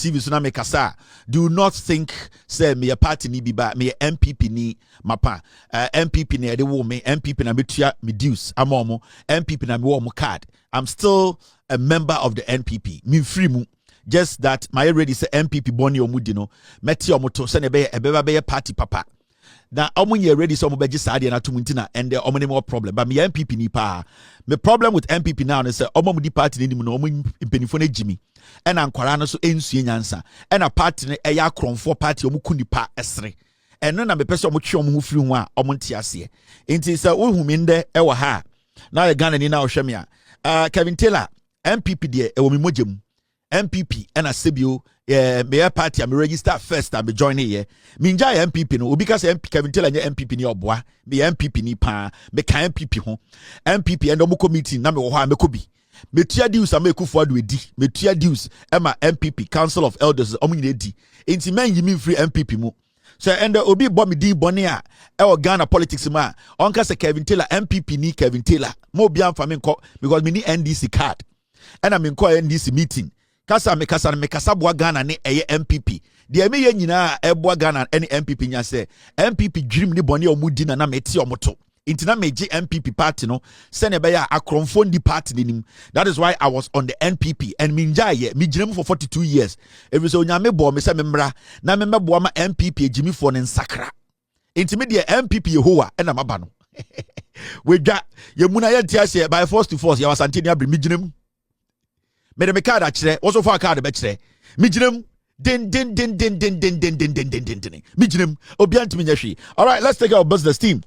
TV so na me kasa. Do not think say me a party ni bi ba me MPP ni mapa. MPP ni de wo me MPP na metua me dues amomo MPP na me wo mo card. I'm still a member of the NPP. Me free mu. Just that my already say MPP boni omudi no. Meti omoto se ne be party papa. Na omunye ready so omobeji saade na tumuntina and there omone more problem. But me MPP ni pa. Me problem with MPP now is say omomudi party ni no omun mpenifo na gimi. And ankwara no so ensue nyansa. And a party ne eya kronfo party omuku nipa esre. And no na me pese omutwe omu firi ho a omonte ase. Enti say ohumi nde e wo ha. Na ye Ghana ni na ohweme a. Kevin Tailor MPP de e wo mi mogem. MPP and a Sebio, me party, I'm register first, I'm joining here. Minja MPP no, because MP Kevin Tailor MPP ni obwa, me MPP ni pa, me ka MPP ho. MPP and omo meeting na me wo ha me kobi. Me tua dues am ekufo adu edi. Me tua dues Emma MPP Council of Elders omo nyina edi. Enti men yimi free MPP mu. So and obi bo me din bone a e wo Ghana politics ma. Onka se Kevin Tailor MPP ni Kevin Tailor. Mo bi am fa me nko because me ni NDC card. And I'm in NDC meeting. Kasa me kasa boa Ghana ne eye MPP. De me ye nyina e boa Ghana any MPP nya se MPP dream ni boni omudi na meti omoto. Intina meji MPP party no se ne be ya akronfo ndi party nim. That is why I was on the NPP and minja ye mi gyina for 42 years. Every so nyame bo me se memra na me meboa ma MPP ejimi for ne nsakra. Intimi de MPP Yehowa e na maba no. We dwa ye muna ye tiase by force to force ya wasante ni abri mi gyina mu. Me me card achire also for card be chire me ginem din me ginem obianti me nyahwe. All right, let's take our business team.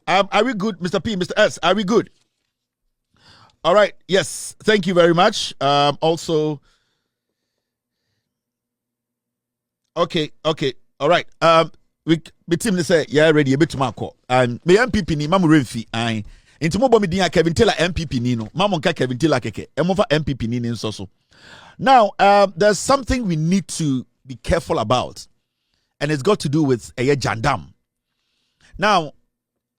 Are we good, Mr. P, Mr. S? Are we good? All right, yes, thank you very much. Also okay, all right. We team they say yeah ready a bit to mark. Me MPP ni mamu remfi I Inti mo bomi dinya Kevin Tailor MPP ni no. Mamon ka Kevin Tailor keke. Emofa MPP ni nso so. Now, there's something we need to be careful about. And it's got to do with Jadam. Now,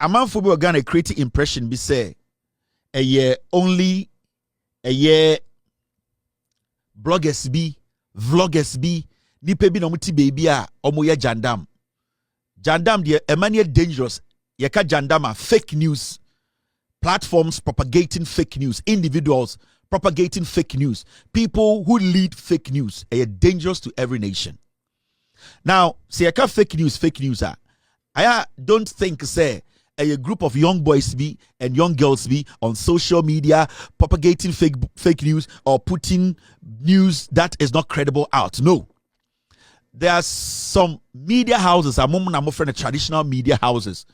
a man for we gonna create impression be say only bloggers be vloggers be nipe bi no muti baby a omo ye Jadam. Jadam de emmanuel dangerous. Ye ka Jadam fake news. Platforms propagating fake news, individuals propagating fake news, people who lead fake news are dangerous to every nation. Now, see, I can't fake news are. I don't think say a group of young boys be and young girls be on social media propagating fake news or putting news that is not credible out. No. There are some media houses, I'm friend traditional media houses.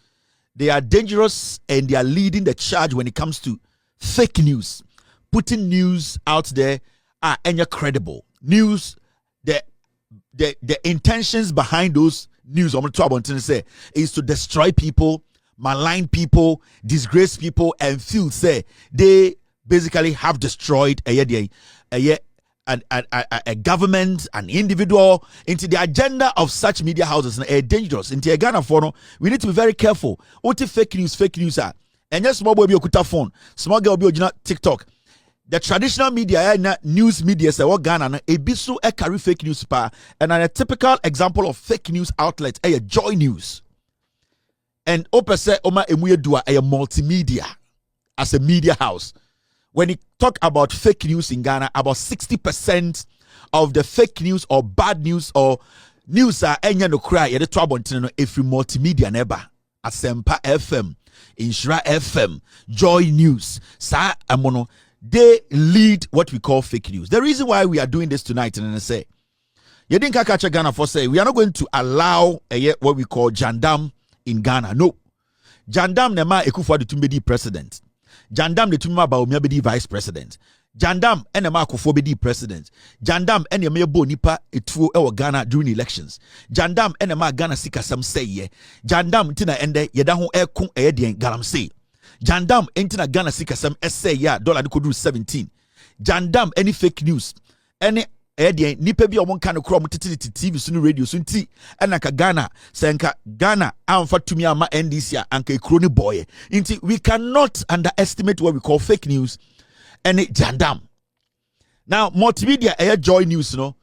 They are dangerous and they are leading the charge when it comes to fake news. Putting news out there are any credible. News, the intentions behind those news, I'm going to say, is to destroy people, malign people, disgrace people, and feel say they basically have destroyed a government, an individual. Into the agenda of such media houses are dangerous. Into Ghana for we need to be very careful. What if fake news are? And just small boy be okuta phone, small girl be original TikTok. The traditional media, news media, say what Ghana a bisu carry fake news pa. And a typical example of fake news outlet a Joy News. And opese oma emuye dua a multimedia as a media house. When you talk about fake news in Ghana, about 60% of the fake news or bad news or news are enya no cry yede to abontene every multimedia neba Asempa FM, Insura FM, Joy News, sa amono they lead what we call fake news. The reason why we are doing this tonight and I say you didn't catch Ghana for say we are not going to allow what we call Jadam in Ghana. No. Jadam nema Ekufuado tumbedi president. Jadam de tumma ba omia bedi vice president. Jadam enema akufo bedi president. Jadam enema bo nipa etuo ewo Ghana during elections. Jadam enema Ghana sika sam say ye. Jadam tina ende yeda ho ekun eyedien galamsey. Jadam entina Ghana sika sam essay ya dollar de kodu 17. Jadam any fake news. Any nipa bi omon kan kro motete TV so no radio so nti enaka Ghana senka Ghana amfa tumi ama NDC anka ekro ni boy nti we cannot underestimate what we call fake news and Jadam. Now multimedia Joy News no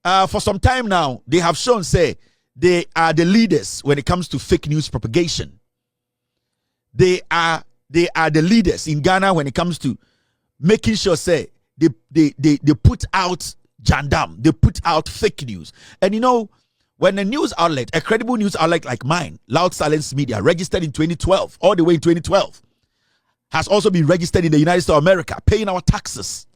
for some time now, they have shown, say, they are the leaders when it comes to fake news propagation. They are the leaders in Ghana when it comes to making sure, say, they put out Jadam, they put out fake news. And you know, when a news outlet, a credible news outlet like mine, Loud Silence Media, registered in 2012, all the way in 2012, has also been registered in the United States of America, paying our taxes.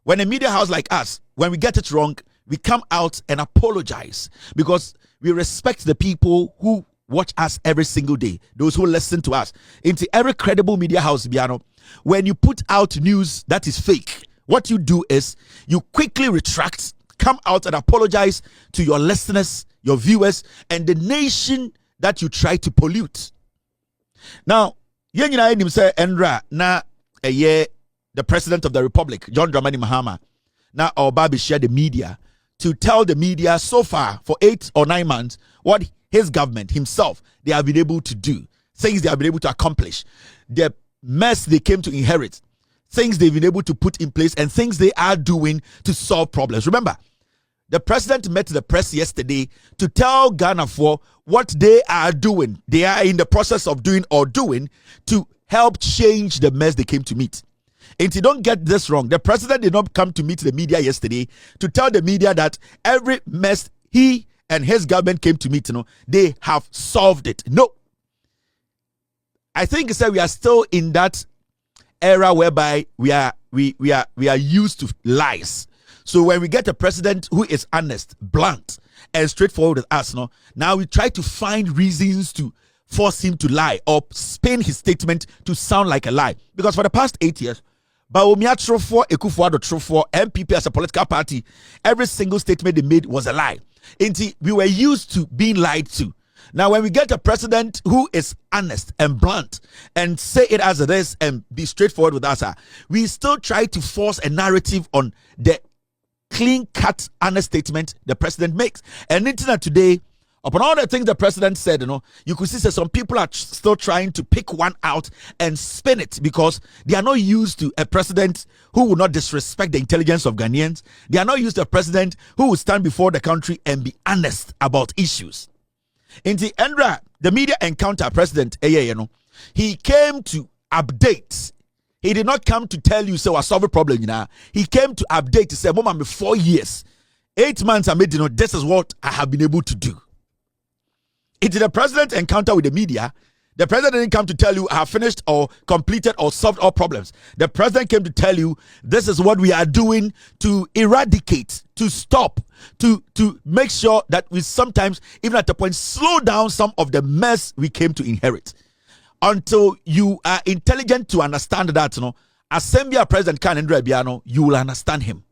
When a media house like us, when we get it wrong, we come out and apologize because we respect the people who watch us every single day, those who listen to us. Into every credible media house, Biano, when you put out news that is fake, what you do is you quickly retract, come out and apologize to your listeners, your viewers, and the nation that you try to pollute. Now, Endra na the President of the Republic, John Dramani Mahama, now Obabi shared the media to tell the media so far for 8 or 9 months what his government himself they have been able to do, things they have been able to accomplish, the mess they came to inherit, things they've been able to put in place, and things they are doing to solve problems. Remember, the president met the press yesterday to tell Ghana for what they are doing. They are in the process of doing to help change the mess they came to meet. And you don't get this wrong. The president did not come to meet the media yesterday to tell the media that every mess he and his government came to meet, they have solved it. No. I think we are still in that era whereby we are used to lies. So when we get a president who is honest, blunt, and straightforward with us, now we try to find reasons to force him to lie or spin his statement to sound like a lie. Because for the past 8 years, Bawumia Trofo, Ekufuado Trofo, MPP as a political party, every single statement they made was a lie. We were used to being lied to. Now, when we get a president who is honest and blunt and say it as it is and be straightforward with us, we still try to force a narrative on the clean-cut, honest statement the president makes. And internet today, upon all the things the president said, you could see that some people are still trying to pick one out and spin it because they are not used to a president who will not disrespect the intelligence of Ghanaians. They are not used to a president who will stand before the country and be honest about issues. In the Endra, the media encounter president, he came to update. He did not come to tell you, so I solve a problem, He came to update to say, Mama, 4 years, 8 months, I made, this is what I have been able to do. It is the president encounter with the media. The president didn't come to tell you I have finished or completed or solved all problems. The president came to tell you this is what we are doing to eradicate, to stop, to make sure that we sometimes, even at the point, slow down some of the mess we came to inherit. Until you are intelligent to understand that, Assembly President Kan Biano, you will understand him.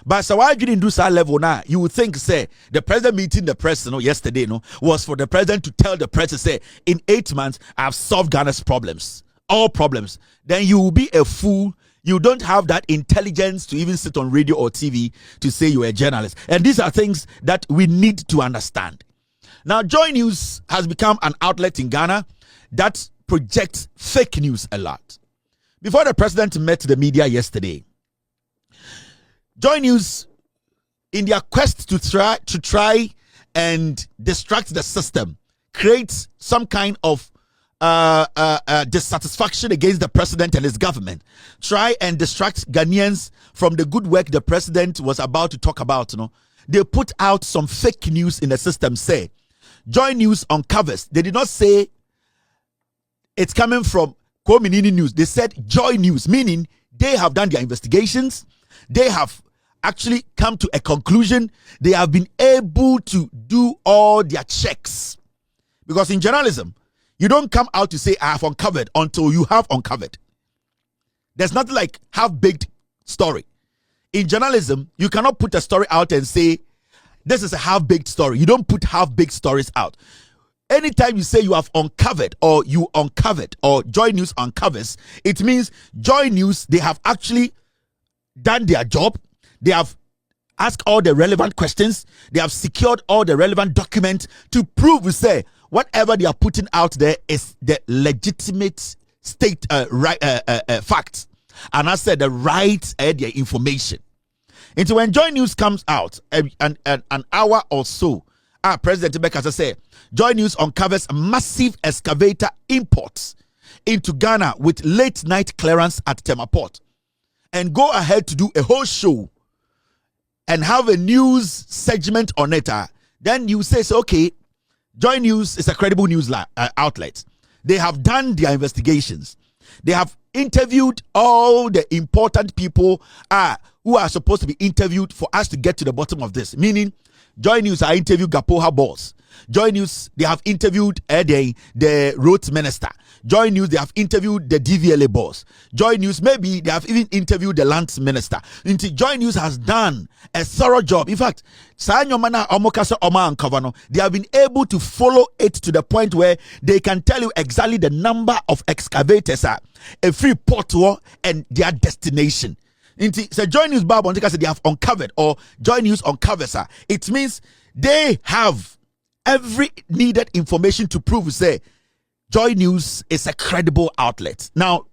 But so why didn't do that level now? You would think, say, the president meeting the press, yesterday, was for the president to tell the press to say, in 8 months, I've solved Ghana's problems, all problems. Then you will be a fool. You don't have that intelligence to even sit on radio or TV to say you're a journalist. And these are things that we need to understand. Now, Joy News has become an outlet in Ghana that projects fake news a lot. Before the president met the media yesterday, Joy News, in their quest to try and distract the system, create some kind of dissatisfaction against the president and his government, try and distract Ghanaians from the good work the president was about to talk about. They put out some fake news in the system. Say, Joy News uncovers. They did not say it's coming from Kominini News. They said Joy News, meaning they have done their investigations. They have actually come to a conclusion. They have been able to do all their checks. Because in journalism, you don't come out to say, I have uncovered until you have uncovered. There's nothing like half-baked story. In journalism, you cannot put a story out and say, this is a half-baked story. You don't put half-baked stories out. Anytime you say you have uncovered or you uncovered or Joy News uncovers, it means Joy News, they have actually done their job. They have asked all the relevant questions. They have secured all the relevant documents to prove, we say, whatever they are putting out there is the legitimate state facts. And I said the right their information. Into when Joy News comes out, an hour or so, President Bekasa said, Joy News uncovers massive excavator imports into Ghana with late night clearance at Tema Port, and go ahead to do a whole show and have a news segment on it. Then you say, okay, Joy News is a credible news outlet. They have done their investigations. They have interviewed all the important people who are supposed to be interviewed for us to get to the bottom of this. Meaning, Joy News are interviewed Gapoha boss. Joy News, they have interviewed the roads minister. Joy News, they have interviewed the DVLA boss. Joy News, maybe they have even interviewed the lands minister. Joy News has done a thorough job. In fact, they have been able to follow it to the point where they can tell you exactly the number of excavators a free port and their destination. So Joy News Bible they have uncovered, or Joy News uncovers it means they have every needed information to prove say Joy News is a credible outlet. Now,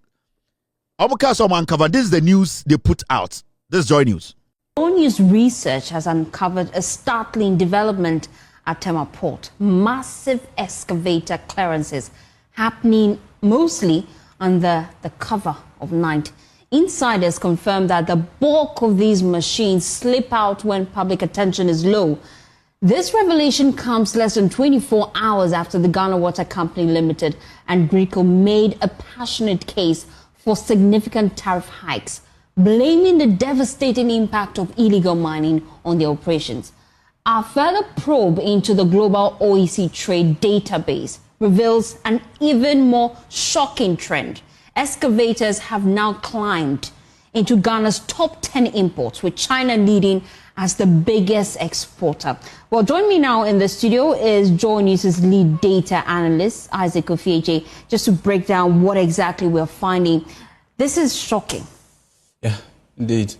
this is the news they put out. This is Joy News. Joy News research has uncovered a startling development at Tema Port. Massive excavator clearances happening mostly under the cover of night. Insiders confirm that the bulk of these machines slip out when public attention is low. This revelation comes less than 24 hours after the Ghana Water Company Limited and Greco made a passionate case for significant tariff hikes, blaming the devastating impact of illegal mining on their operations. Our further probe into the global OEC trade database reveals an even more shocking trend. Excavators have now climbed into Ghana's top 10 imports, with China leading as the biggest exporter. Well, join me now in the studio is Joy News' lead data analyst, Isaac Ofieje, just to break down what exactly we're finding. This is shocking. Yeah, indeed.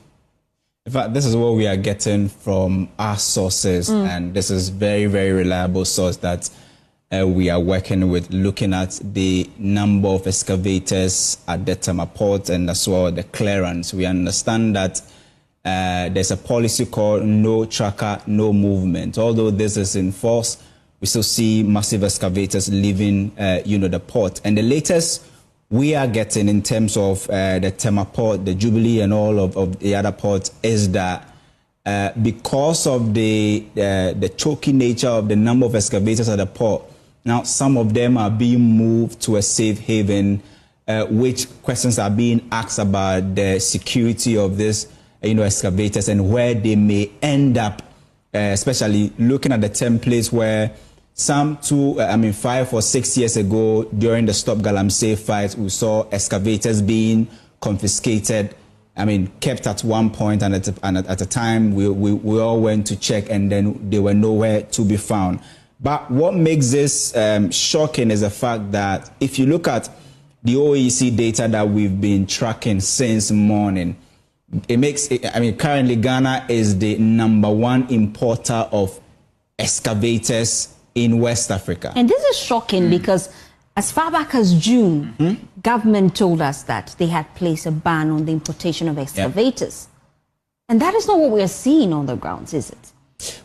In fact, this is what we are getting from our sources, and this is very, very reliable source that we are working with, looking at the number of excavators at the Tema Port and as well the clearance. We understand that there's a policy called no tracker, no movement. Although this is in force, we still see massive excavators leaving, the port. And the latest we are getting in terms of the Tema Port, the Jubilee, and all of the other ports is that because of the choky nature of the number of excavators at the port, now some of them are being moved to a safe haven, which questions are being asked about the security of this, excavators and where they may end up, especially looking at the templates where some 5 or 6 years ago during the Stop Galamsey fight, we saw excavators being confiscated, kept at one point, and at a time we all went to check and then they were nowhere to be found. But what makes this shocking is the fact that if you look at the OEC data that we've been tracking since morning, it makes it, currently Ghana is the #1 importer of excavators in West Africa. And this is shocking because as far back as June, government told us that they had placed a ban on the importation of excavators. Yep. And that is not what we are seeing on the grounds, is it?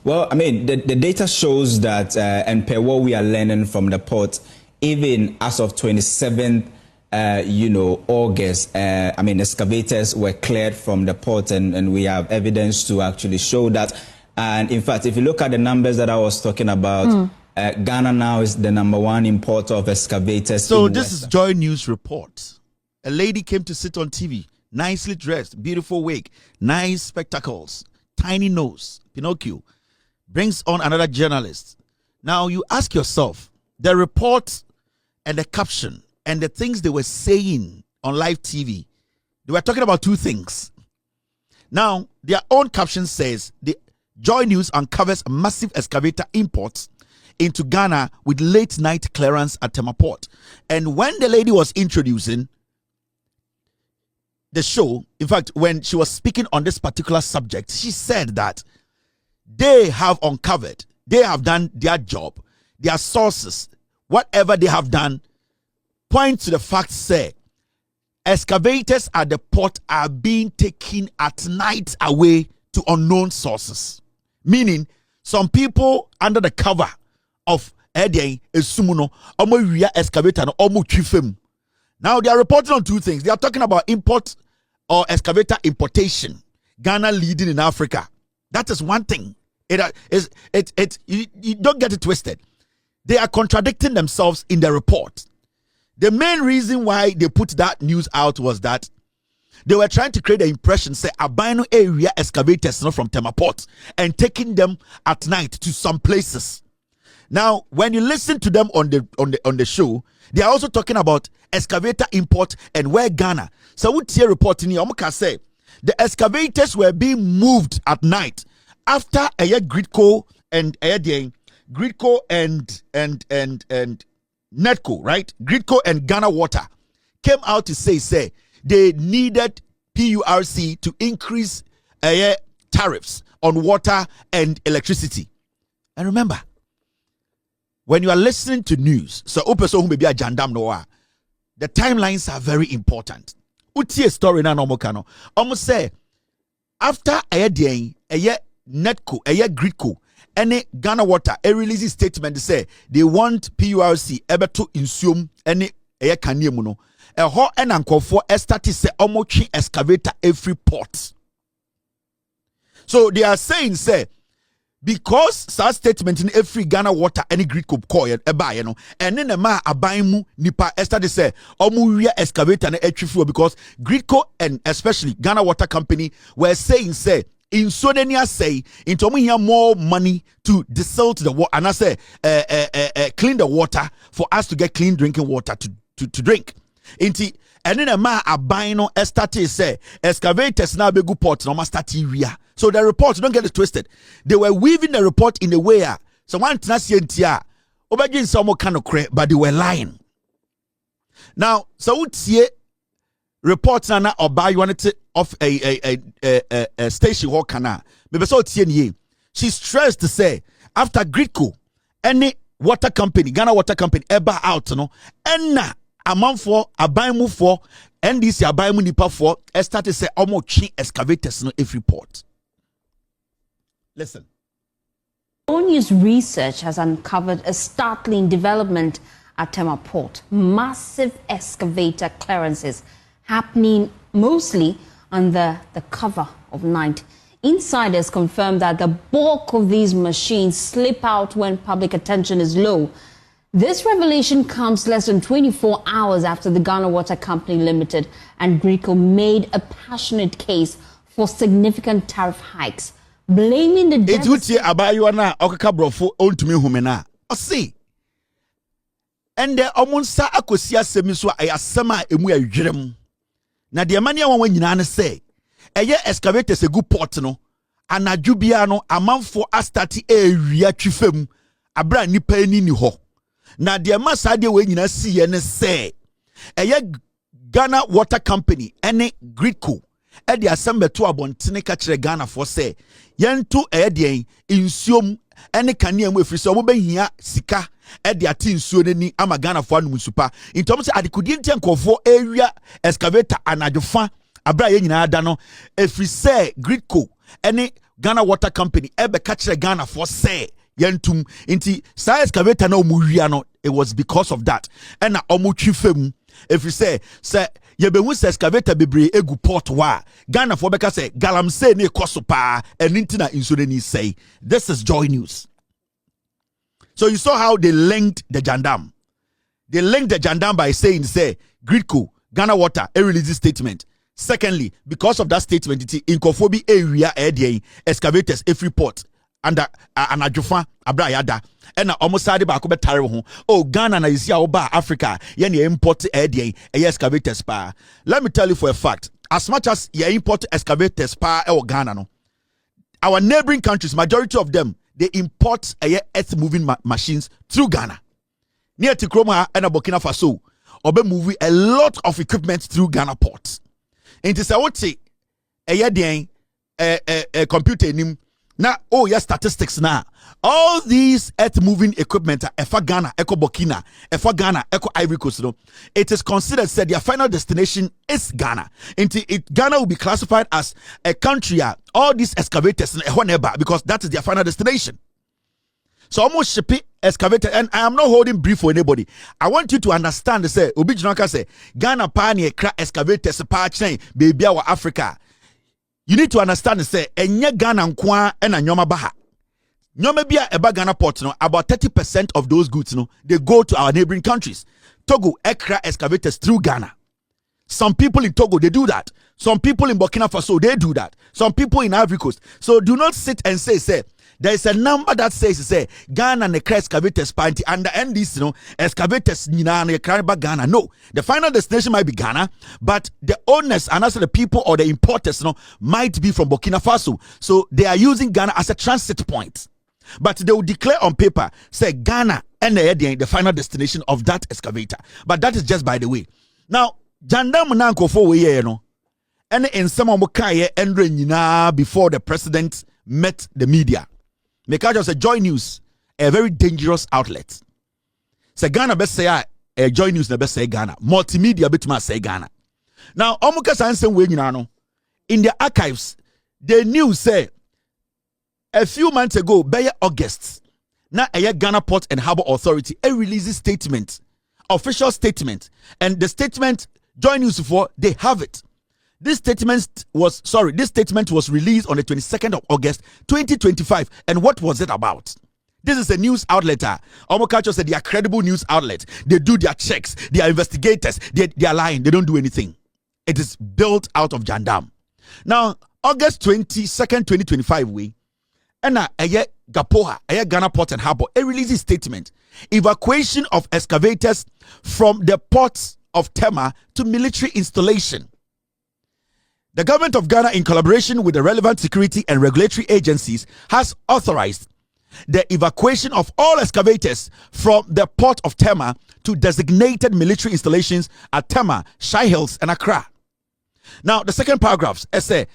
Well, the data shows that, and per what we are learning from the port, even as of 27th, August, excavators were cleared from the port, and we have evidence to actually show that. And in fact, if you look at the numbers that I was talking about, Ghana now is the #1 importer of excavators. So this is Joy News report. A lady came to sit on TV, nicely dressed, beautiful wig, nice spectacles, tiny nose, Pinocchio, brings on another journalist. Now you ask yourself, the report and the caption and the things they were saying on live TV, they were talking about two things. Now, their own caption says, the Joy News uncovers massive excavator imports into Ghana with late night clearance at Tema Port. And when the lady was introducing the show, in fact, when she was speaking on this particular subject, she said that they have uncovered, they have done their job, their sources, whatever they have done, point to the fact, say, excavators at the port are being taken at night away to unknown sources. Meaning, some people under the cover of Esumuno, excavator, now they are reporting on two things. They are talking about import or excavator importation. Ghana leading in Africa. That is one thing. You don't get it twisted. They are contradicting themselves in the report. The main reason why they put that news out was that they were trying to create the impression, say, Abino area excavators from Tema Port and taking them at night to some places. Now, when you listen to them on the show, they are also talking about excavator import and where Ghana. So what here reporting here, I say the excavators were being moved at night after a year Gridco and Netco, right? Gridco and Ghana Water came out to say they needed PURC to increase tariffs on water and electricity. And remember, when you are listening to news, so Jadam Noah, the timelines are very important. Uti a story na nomokano. Almost say after a year Netco, a year Gridco, any Ghana Water, a release statement to say they want PURC ever to insume any a kaniemuno. A hot and uncle for estati say omochi excavator every port. So they are saying say because such statement in every Ghana Water any Greek could call it a buy, and then a ma abaimu nipa estati say omuria excavator and a because Greeko and especially Ghana Water Company were saying say in Sodenia say into we have more money to desilt the water and I say clean the water for us to get clean drinking water to drink. Inti and then a ma abino estati say excavators now be good port no ma start area. So the report, don't get it twisted. They were weaving the report in a way so one tenasientia obagin some kind of credit, but they were lying. Now, so what see reports na or buy one of a station hall kana. Maybe so she stressed to say after Gridco, any water company, Ghana Water Company, ever out, enna amount for a buy move for NDC a buy money for started say almost chi excavators no every port. Listen. News research has uncovered a startling development at Tema Port. Massive excavator clearances happening mostly under the cover of night. Insiders confirm that the bulk of these machines slip out when public attention is low. This revelation comes less than 24 hours after the Ghana Water Company Limited and Greeko made a passionate case for significant tariff hikes, blaming the see. And the omonsa akosia semiso ayasema emu adwerem. Na de mania won nyina say eye excavators egu port no anadwo bia no amanfo astati ewia twifam abra nipa ani ni ho. Na de masa de we nyina siye ne say eye Ghana Water Company ene Gridco e de asem beto abontene ka kire Ghana for say yentu eye de insuom ene kanea mu efiri so mo behia sika e de ati nsuo nani ama Ghana for anu supa intom se adekudi ntia nkofo area excavator anadwofa abra ye nyina ada no efiri se Gridco ene Ghana Water Company e be ka kire Ghana for say yentum inti sa excavator na omuwia no it was because of that and na omutwifem efiri se yebehu se excavator bebre egu port wa Ghana for beka say galamsey ne koso pa eninti na insurani say this is joy news. So you saw how they linked the Jadam. They linked the Jadam by saying say Gridco Ghana Water a release statement. Secondly, because of that statement it incophobia area excavators every port under anajufa abrayada and almost side ba ko betare ho oh Ghana na isia oba Africa ye na import excavators pa. Let me tell you for a fact, as much as ye import excavators pa Ghana no, our neighboring countries, majority of them they import earth moving machines through Ghana. Near Tikroma and Burkina Faso obe move a lot of equipment through Ghana ports. And it is a what say a computer nim Now, oh yes, statistics now. All these earth moving equipment, Efa Ghana, Eco Burkina, Efa Ghana, Eco Ivory Coast, it is considered said their final destination is Ghana. Ghana will be classified as a country. All these excavators because that is their final destination. So almost ship excavator, and I am not holding brief for anybody. I want you to understand. Say, Obijinaka say Ghana pioneer crack excavators pa chain baby our Africa. You need to understand. Say enye Ghana nkwa and nyoma baha. Nyoma bia eba Ghana port no about 30% of those goods no they go to our neighboring countries. Togo ekra excavators through Ghana. Some people in Togo they do that. Some people in Burkina Faso they do that. Some people in Ivory Coast. So do not sit and say there is a number that says Ghana and the excavators party and the NDC excavators Ghana. No, the final destination might be Ghana, but the owners and also the people or the importers might be from Burkina Faso. So they are using Ghana as a transit point. But they will declare on paper, say Ghana and the final destination of that excavator. But that is just by the way. Now, Jadam nanko for we and in some and before the president met the media. Because a Joy News, a very dangerous outlet. Say Ghana best say a Joy News best say Ghana. Multimedia bit must say Ghana. Now, Omuka Sansen way in the archives, the news say a few months ago, by August, now a Ghana Port and Harbour Authority a release statement, official statement, and the statement Joy News for they have it. This statement was released on the 22nd of August 2025. And what was it about? This is a news outlet. Omokacho said they are credible news outlet. They do their checks. They are investigators. They are lying. They don't do anything. It is built out of Jadam. Now, August 22nd, 2025, Gapoha, Ghana Port and Harbour, a release statement. Evacuation of excavators from the ports of Tema to military installation. The government of Ghana, in collaboration with the relevant security and regulatory agencies, has authorized the evacuation of all excavators from the port of Tema to designated military installations at Tema, Shai Hills, and Accra. Now, the second paragraph say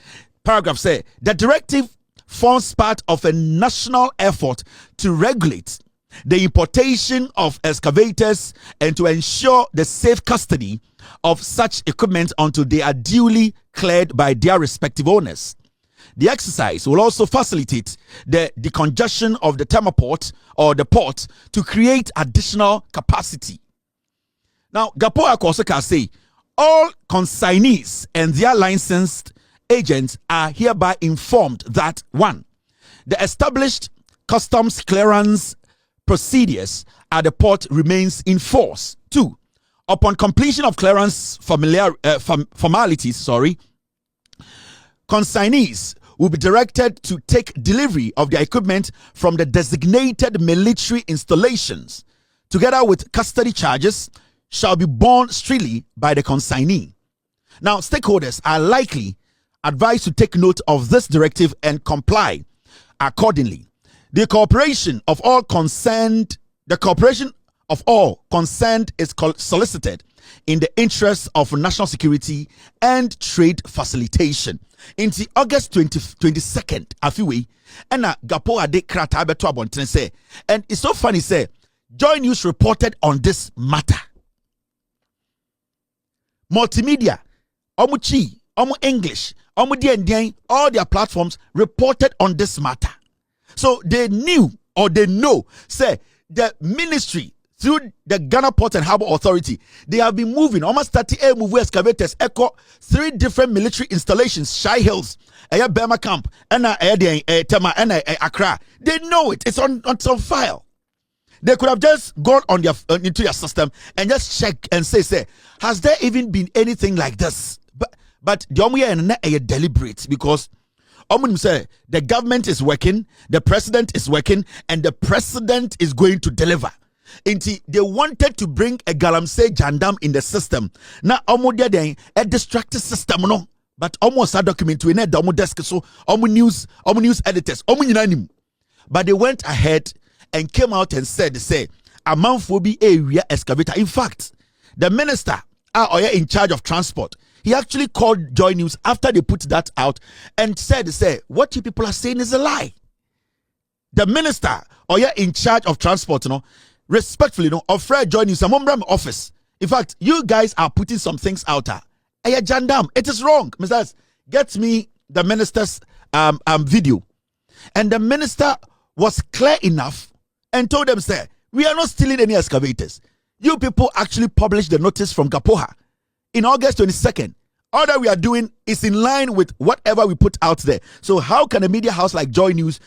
the directive forms part of a national effort to regulate the importation of excavators and to ensure the safe custody of such equipment until they are duly cleared by their respective owners. The exercise will also facilitate the decongestion of the Tema port or the port to create additional capacity. Now, Gapoa Kosaka say all consignees and their licensed agents are hereby informed that 1. The established customs clearance procedures at the port remains in force. 2. Upon completion of clearance formalities, consignees will be directed to take delivery of their equipment from the designated military installations, together with custody charges shall be borne strictly by the consignee. Now, stakeholders are likely advised to take note of this directive and comply accordingly. The cooperation of all concerned is solicited in the interest of national security and trade facilitation. In the August 22nd, afiwe, and Gapoa de krata beto abonten say, and it's so funny say, Joy News reported on this matter. Multimedia, Omuchi, Omu English, Omu DNDN, all their platforms reported on this matter. So they knew or they know, say, the ministry through the Ghana Port and Harbour Authority, they have been moving almost 38 move excavators, echo 3 different military installations, Shai Hills, Bema Camp, and Tema, and Accra. They know it. It's on some file. They could have just gone on their into your system and just check and say, has there even been anything like this? But the Omuya deliberate because say the government is working, the president is working, and the president is going to deliver. They wanted to bring a galamsey Jadam in the system. Now, a distracted system, no. But almost a document we need the desk so news editors, but they went ahead and came out and said, a month will be area excavator. In fact, the minister in charge of transport, he actually called Joy News after they put that out and said, what you people are saying is a lie. the minister or you're in charge of transport, respectfully, of Fred join you some office. In fact, you guys are putting some things out there. Jadam, it is wrong. Mr. Get me the minister's video. And the minister was clear enough and told them, say, we are not stealing any excavators. You people actually published the notice from Kapoha in August 22nd. All that we are doing is in line with whatever we put out there. So how can a media house like Joy News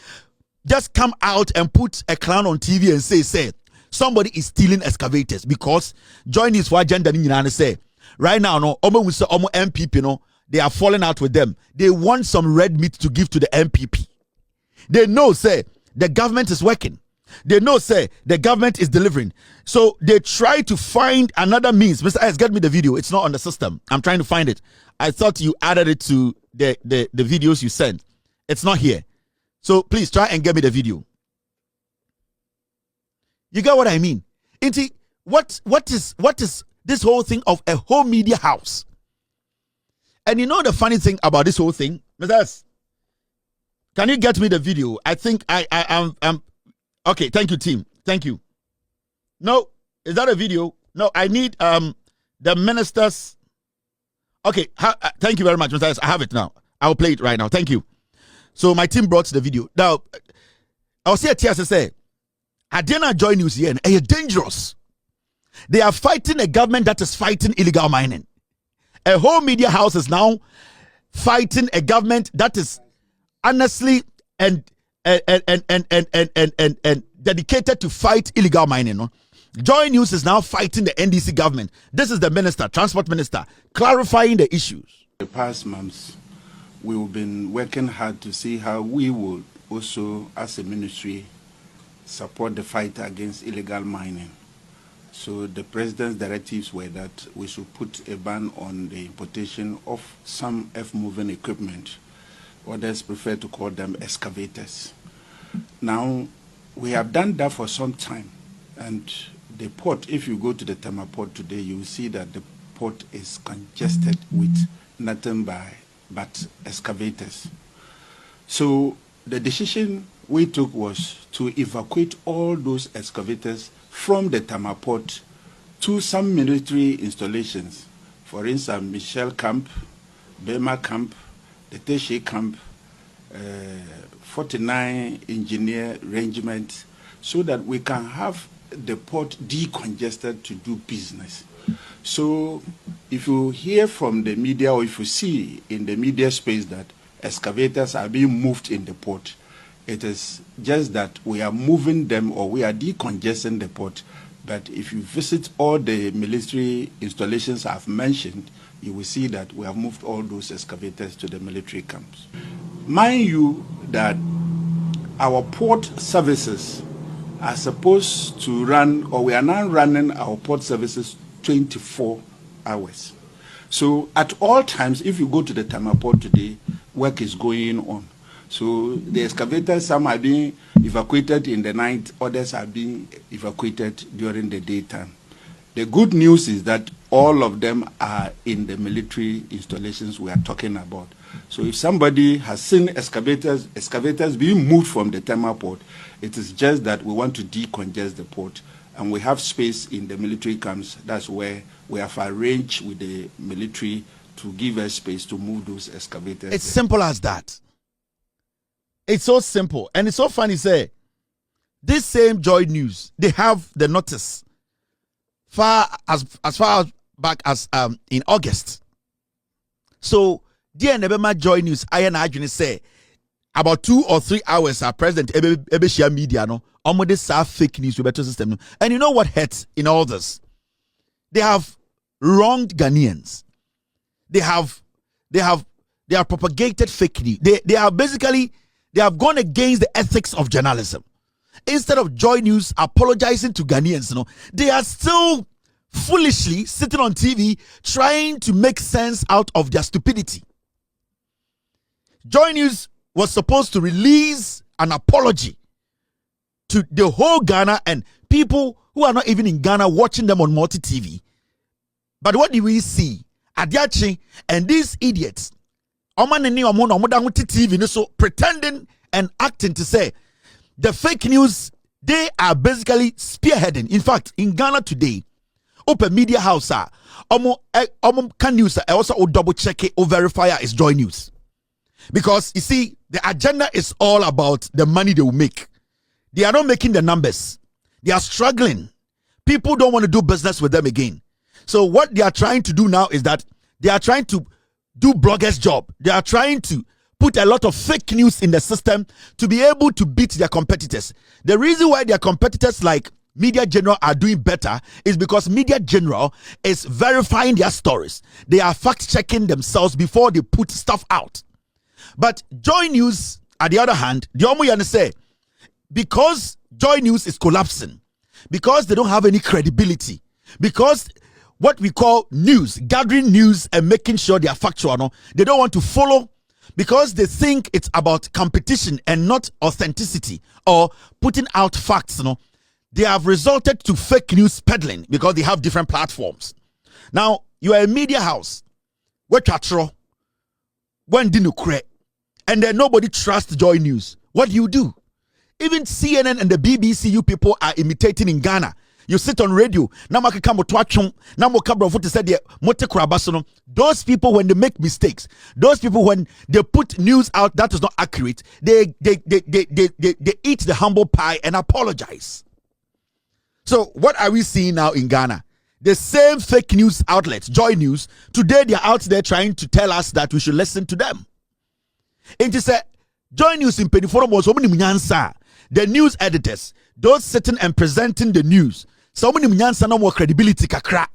just come out and put a clown on TV and say somebody is stealing excavators? Because Joy News for agenda and say right now, MPP, they are falling out with them. They want some red meat to give to the MPP. They know, say, the government is working. They know, say, the government is delivering. So they try to find another means. Mr. S, get me the video. It's not on the system. I'm trying to find it. I thought you added it to the videos you sent. It's not here. So please try and get me the video. You get what I mean? What is this whole thing of a whole media house? And you know the funny thing about this whole thing, Mr. S, can you get me the video? I think I am okay. Thank you, team. Thank you. No, is that a video? No, I need the ministers. Okay, thank you very much, Mr. S. I have it now. I'll play it right now. Thank you. So my team brought the video. Now, I'll say it here to say, I did not join News here and they are dangerous. They are fighting a government that is fighting illegal mining. A whole media house is now fighting a government that is honestly and dedicated to fight illegal mining. Joy News is now fighting the NDC government. This is the minister, transport minister, clarifying the issues. The past months, we've been working hard to see how we will also, as a ministry, support the fight against illegal mining. So the president's directives were that we should put a ban on the importation of some earth-moving equipment. Others prefer to call them excavators. Now, we have done that for some time, and the port, if you go to the Tema port today, you will see that the port is congested with nothing but excavators. So the decision we took was to evacuate all those excavators from the Tema port to some military installations. For instance, Michel Camp, Bema Camp, the Teshe Camp, 49 Engineer Regiment, so that we can have the port decongested to do business. So if you hear from the media or if you see in the media space that excavators are being moved in the port, it is just that we are moving them or we are decongesting the port. But if you visit all the military installations I've mentioned, you will see that we have moved all those excavators to the military camps. Mind you that our port services are supposed to run, or we are now running our port services 24 hours. So at all times, if you go to the Tema port today, work is going on. So the excavators, some are being evacuated in the night, others are being evacuated during the daytime. The good news is that all of them are in the military installations we are talking about. So if somebody has seen excavators being moved from the Tema port, it is just that we want to decongest the port, and we have space in the military camps. That's where we have arranged with the military to give us space to move those excavators. It's simple as that. It's so simple. And it's so funny, say, this same Joy News, they have the notice as far back as in August. So, dear Nebema Joy News, I and I say about 2 or 3 hours our president share media no almost fake news Rebuttal system. And you know what hurts in all this? They have wronged Ghanaians. They have propagated fake news. They have gone against the ethics of journalism. Instead of Joy News apologizing to Ghanaians, they are still foolishly sitting on TV trying to make sense out of their stupidity. Joy News was supposed to release an apology to the whole Ghana and people who are not even in Ghana watching them on multi-TV. But what do we see? Adiachi and these idiots TV so pretending and acting to say the fake news, they are basically spearheading. In fact, in Ghana today, open media house can news also double check it or verify is Joy News. Because you see, the agenda is all about the money they will make. They are not making the numbers. They are struggling. People don't want to do business with them again. So what they are trying to do now is that they are trying to do bloggers' job. They are trying to put a lot of fake news in the system to be able to beat their competitors. The reason why their competitors like Media General are doing better is because Media General is verifying their stories. They are fact-checking themselves before they put stuff out. But Joy News, at the other hand, the Omo say, because Joy News is collapsing, because they don't have any credibility, because what we call news, gathering news and making sure they are factual, no, they don't want to follow, because they think it's about competition and not authenticity or putting out facts, no. They have resorted to fake news peddling because they have different platforms. Now, you are a media house, where chatro, when dinu kre, and then nobody trusts Joy News. What do? Even CNN and the BBC, you people are imitating in Ghana. You sit on radio. Those people, when they make mistakes, those people, when they put news out that is not accurate, they eat the humble pie and apologize. So what are we seeing now in Ghana? The same fake news outlets, Joy News, today they are out there trying to tell us that we should listen to them. And to say, Joy News in Peniforo was the news editors, those sitting and presenting the news, so many no more credibility kakra.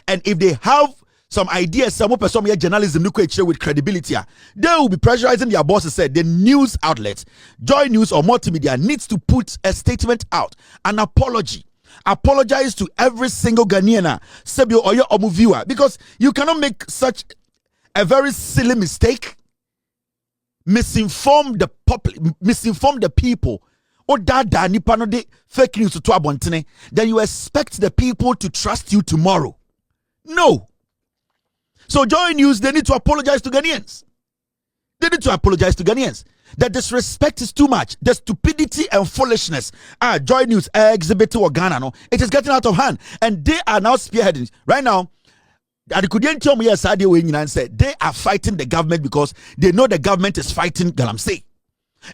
And if they have some ideas, some journalism with credibility, they will be pressurizing their bosses. Said the news outlet, Joy News or multimedia, needs to put a statement out, an apology. Apologize to every single Ghanaian, Sebio or your viewer, because you cannot make such a very silly mistake. Misinform the people, or dada nipano de fake news to abontene, then you expect the people to trust you tomorrow. No. So Joy News, they need to apologize to Ghanaians. The disrespect is too much. The stupidity and foolishness. Joy News exhibit to Ghana, no, it is getting out of hand, and they are now spearheading right now. They are fighting the government because they know the government is fighting Galamsey.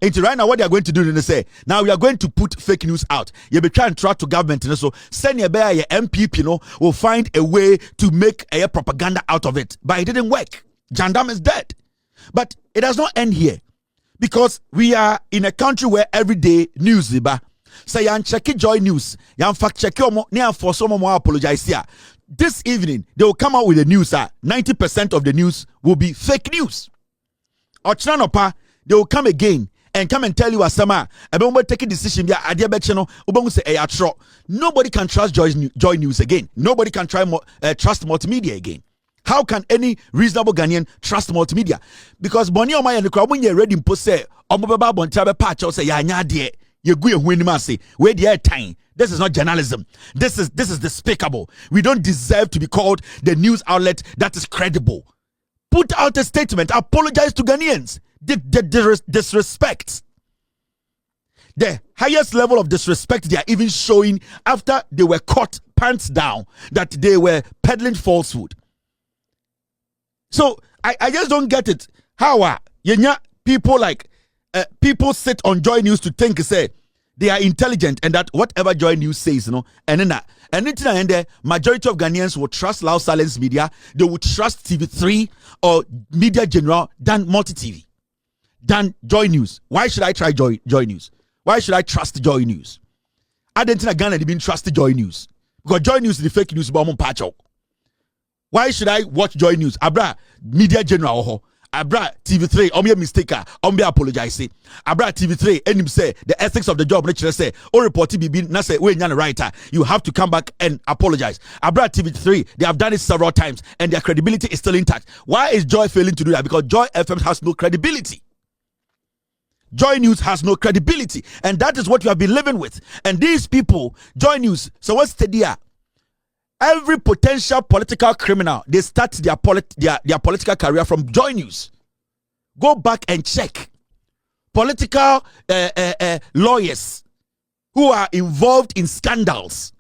And right now, what they are going to do, they say, now we are going to put fake news out. You be trying to track to government, and so send your MPP, will find a way to make a propaganda out of it. But it didn't work. Jadam is dead. But it does not end here, because we are in a country where every day news liba. Say yan check Joy News, yan fact check your for some more apologize here. This evening, they will come out with the news that 90% of the news will be fake news. Or Chinanopa, they will come again and come and tell you asama about taking decision. Nobody can trust Joy News again. Nobody can trust multimedia again. How can any reasonable Ghanaian trust multimedia? Because Bonnie or my when you're ready to say, Omobaba Bontabe patch or say, Yanya, you go win mercy. Where the time. This is not journalism. This is despicable. We don't deserve to be called the news outlet that is credible. Put out a statement. Apologize to Ghanaians. The disrespect. The highest level of disrespect they are even showing after they were caught pants down that they were peddling falsehood. So I just don't get it. How are people like sit on Joy News to think say they are intelligent and that whatever Joy News says, and then the majority of Ghanaians will trust Loud Silence Media. They will trust TV3 or Media General than Multi TV, than Joy News. Why should I try Joy News? Why should I trust Joy News? I didn't think Ghana didn't trust Joy News because Joy News is the fake news. Why should I watch Joy News? Abra Media General. Abra TV3, omye mistake, omye apologize. Abra TV3, and him say the ethics of the job. Nature say, or report TBB, na say we nyana writer. You have to come back and apologize. Abra TV3, they have done it several times, and their credibility is still intact. Why is Joy failing to do that? Because Joy FM has no credibility. Joy News has no credibility, and that is what you have been living with. And these people, Joy News. So what's the deal? Every potential political criminal, they start their political career from Joy News. Go back and check. political lawyers who are involved in scandals.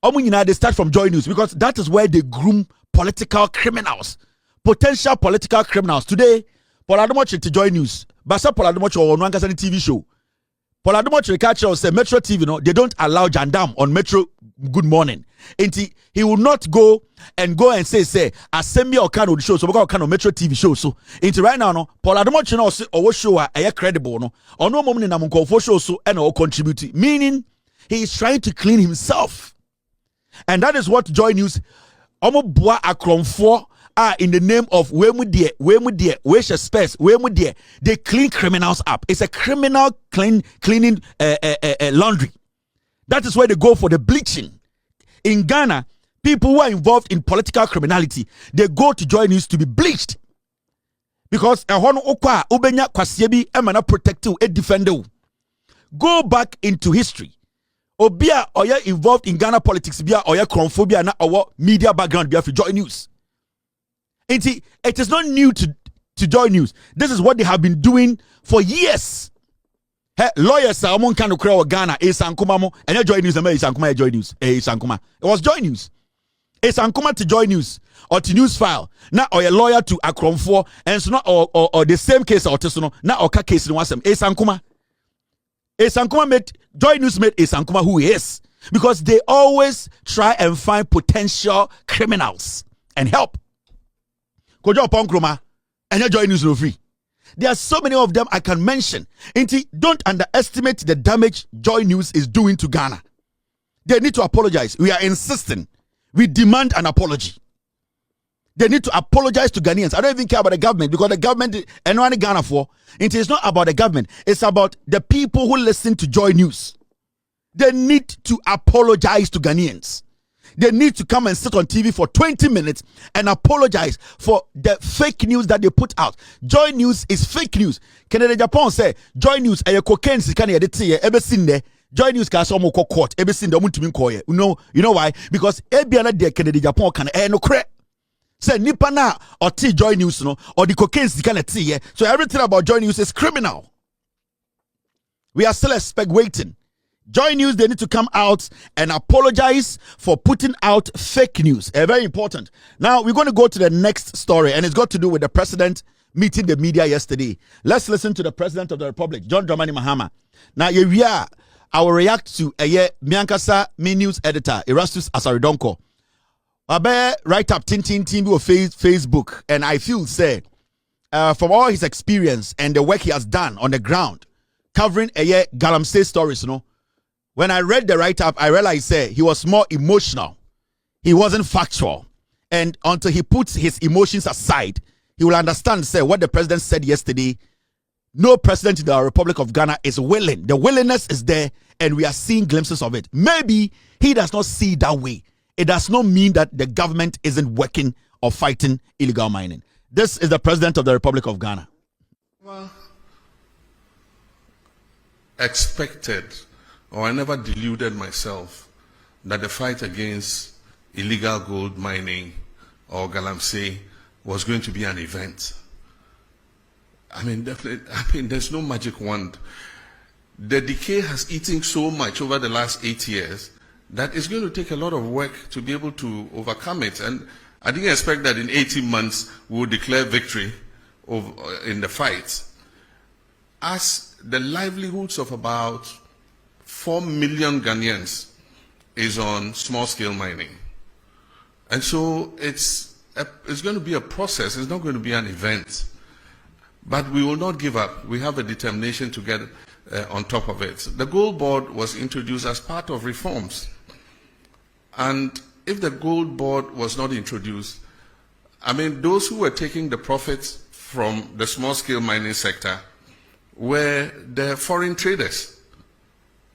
They start from Joy News because that is where they groom political criminals, potential political criminals. Today, Poladomoch to Joy News, Basa Poladomoch or Nwankasani TV show. Poladomoch catch us say Metro TV, no, they don't allow Jadam on Metro Good Morning. And he will not go and say assemble or can show so because can Metro TV show so into right now no Poladomoch no say or show a credible no or no moment na munko for show so and or contribute, meaning he is trying to clean himself. And that is what Joy News omo boa akromfo are in the name of where space, they clean criminals up. It's a criminal cleaning laundry. That is where they go for the bleaching. In Ghana, people who are involved in political criminality, they go to Joy News to be bleached. Because ubenya kwasiebi emana protect you, defend you. Go back into history. Obia oya involved in Ghana politics, bia oya chromophobia na our media background bia for Joy News. It is not new to Joy News. This is what they have been doing for years. Hey, lawyers are among kind of crowd Ghana, Sankuma, and Joy News, Sankuma, Joy News, Sankuma. It was Joy News. Sankuma to Joy News or to News File. Now, or a lawyer to Akron 4, and so not or the same case or Tesono, now or case in Wasam, Sankuma. Sankuma made Joy News made Sankuma who he is. Because they always try and find potential criminals and help. Kojo Ponkroma and Joy News no free. There are so many of them I can mention. Don't underestimate the damage Joy News is doing to Ghana. They need to apologize. We are insisting. We demand an apology. They need to apologize to Ghanaians. I don't even care about the government because the government and only Ghana for. It is not about the government. It's about the people who listen to Joy News. They need to apologize to Ghanaians. They need to come and sit on TV for 20 minutes and apologize for the fake news that they put out. Joy News is fake news. Canada Japan say Joy News a cocaine can ever seen there. Joy News can some court ever seen the mutumin koye. You know why? Because every day Canada Japan can no credit. Say nipa na or T Joy News no or the cocaine can see. So everything about Joy News is criminal. We are still waiting. Joy News, they need to come out and apologize for putting out fake news. Very important. Now, we're going to go to the next story, and it's got to do with the president meeting the media yesterday. Let's listen to the president of the Republic, John Dramani Mahama. Now, here I will react to Miankasa, me news editor, Erastus Asaridonko. Abe write up tin of Facebook, and I feel, say, from all his experience and the work he has done on the ground, covering Galamsey stories, you know, when I read the write-up, I realized he was more emotional. He wasn't factual. And until he puts his emotions aside, he will understand, what the president said yesterday. No president in the Republic of Ghana is willing. The willingness is there, and we are seeing glimpses of it. Maybe he does not see it that way. It does not mean that the government isn't working or fighting illegal mining. This is the president of the Republic of Ghana. Well, expected, or I never deluded myself that the fight against illegal gold mining or Galamsey was going to be an event. I mean, definitely, there's no magic wand. The decay has eaten so much over the last 8 years that it's going to take a lot of work to be able to overcome it. And I didn't expect that in 18 months we would declare victory in the fight. As the livelihoods of about 4 million Ghanaians is on small-scale mining. And so it's going to be a process. It's not going to be an event. But we will not give up. We have a determination to get on top of it. The Gold Board was introduced as part of reforms. And if the Gold Board was not introduced, those who were taking the profits from the small-scale mining sector were the foreign traders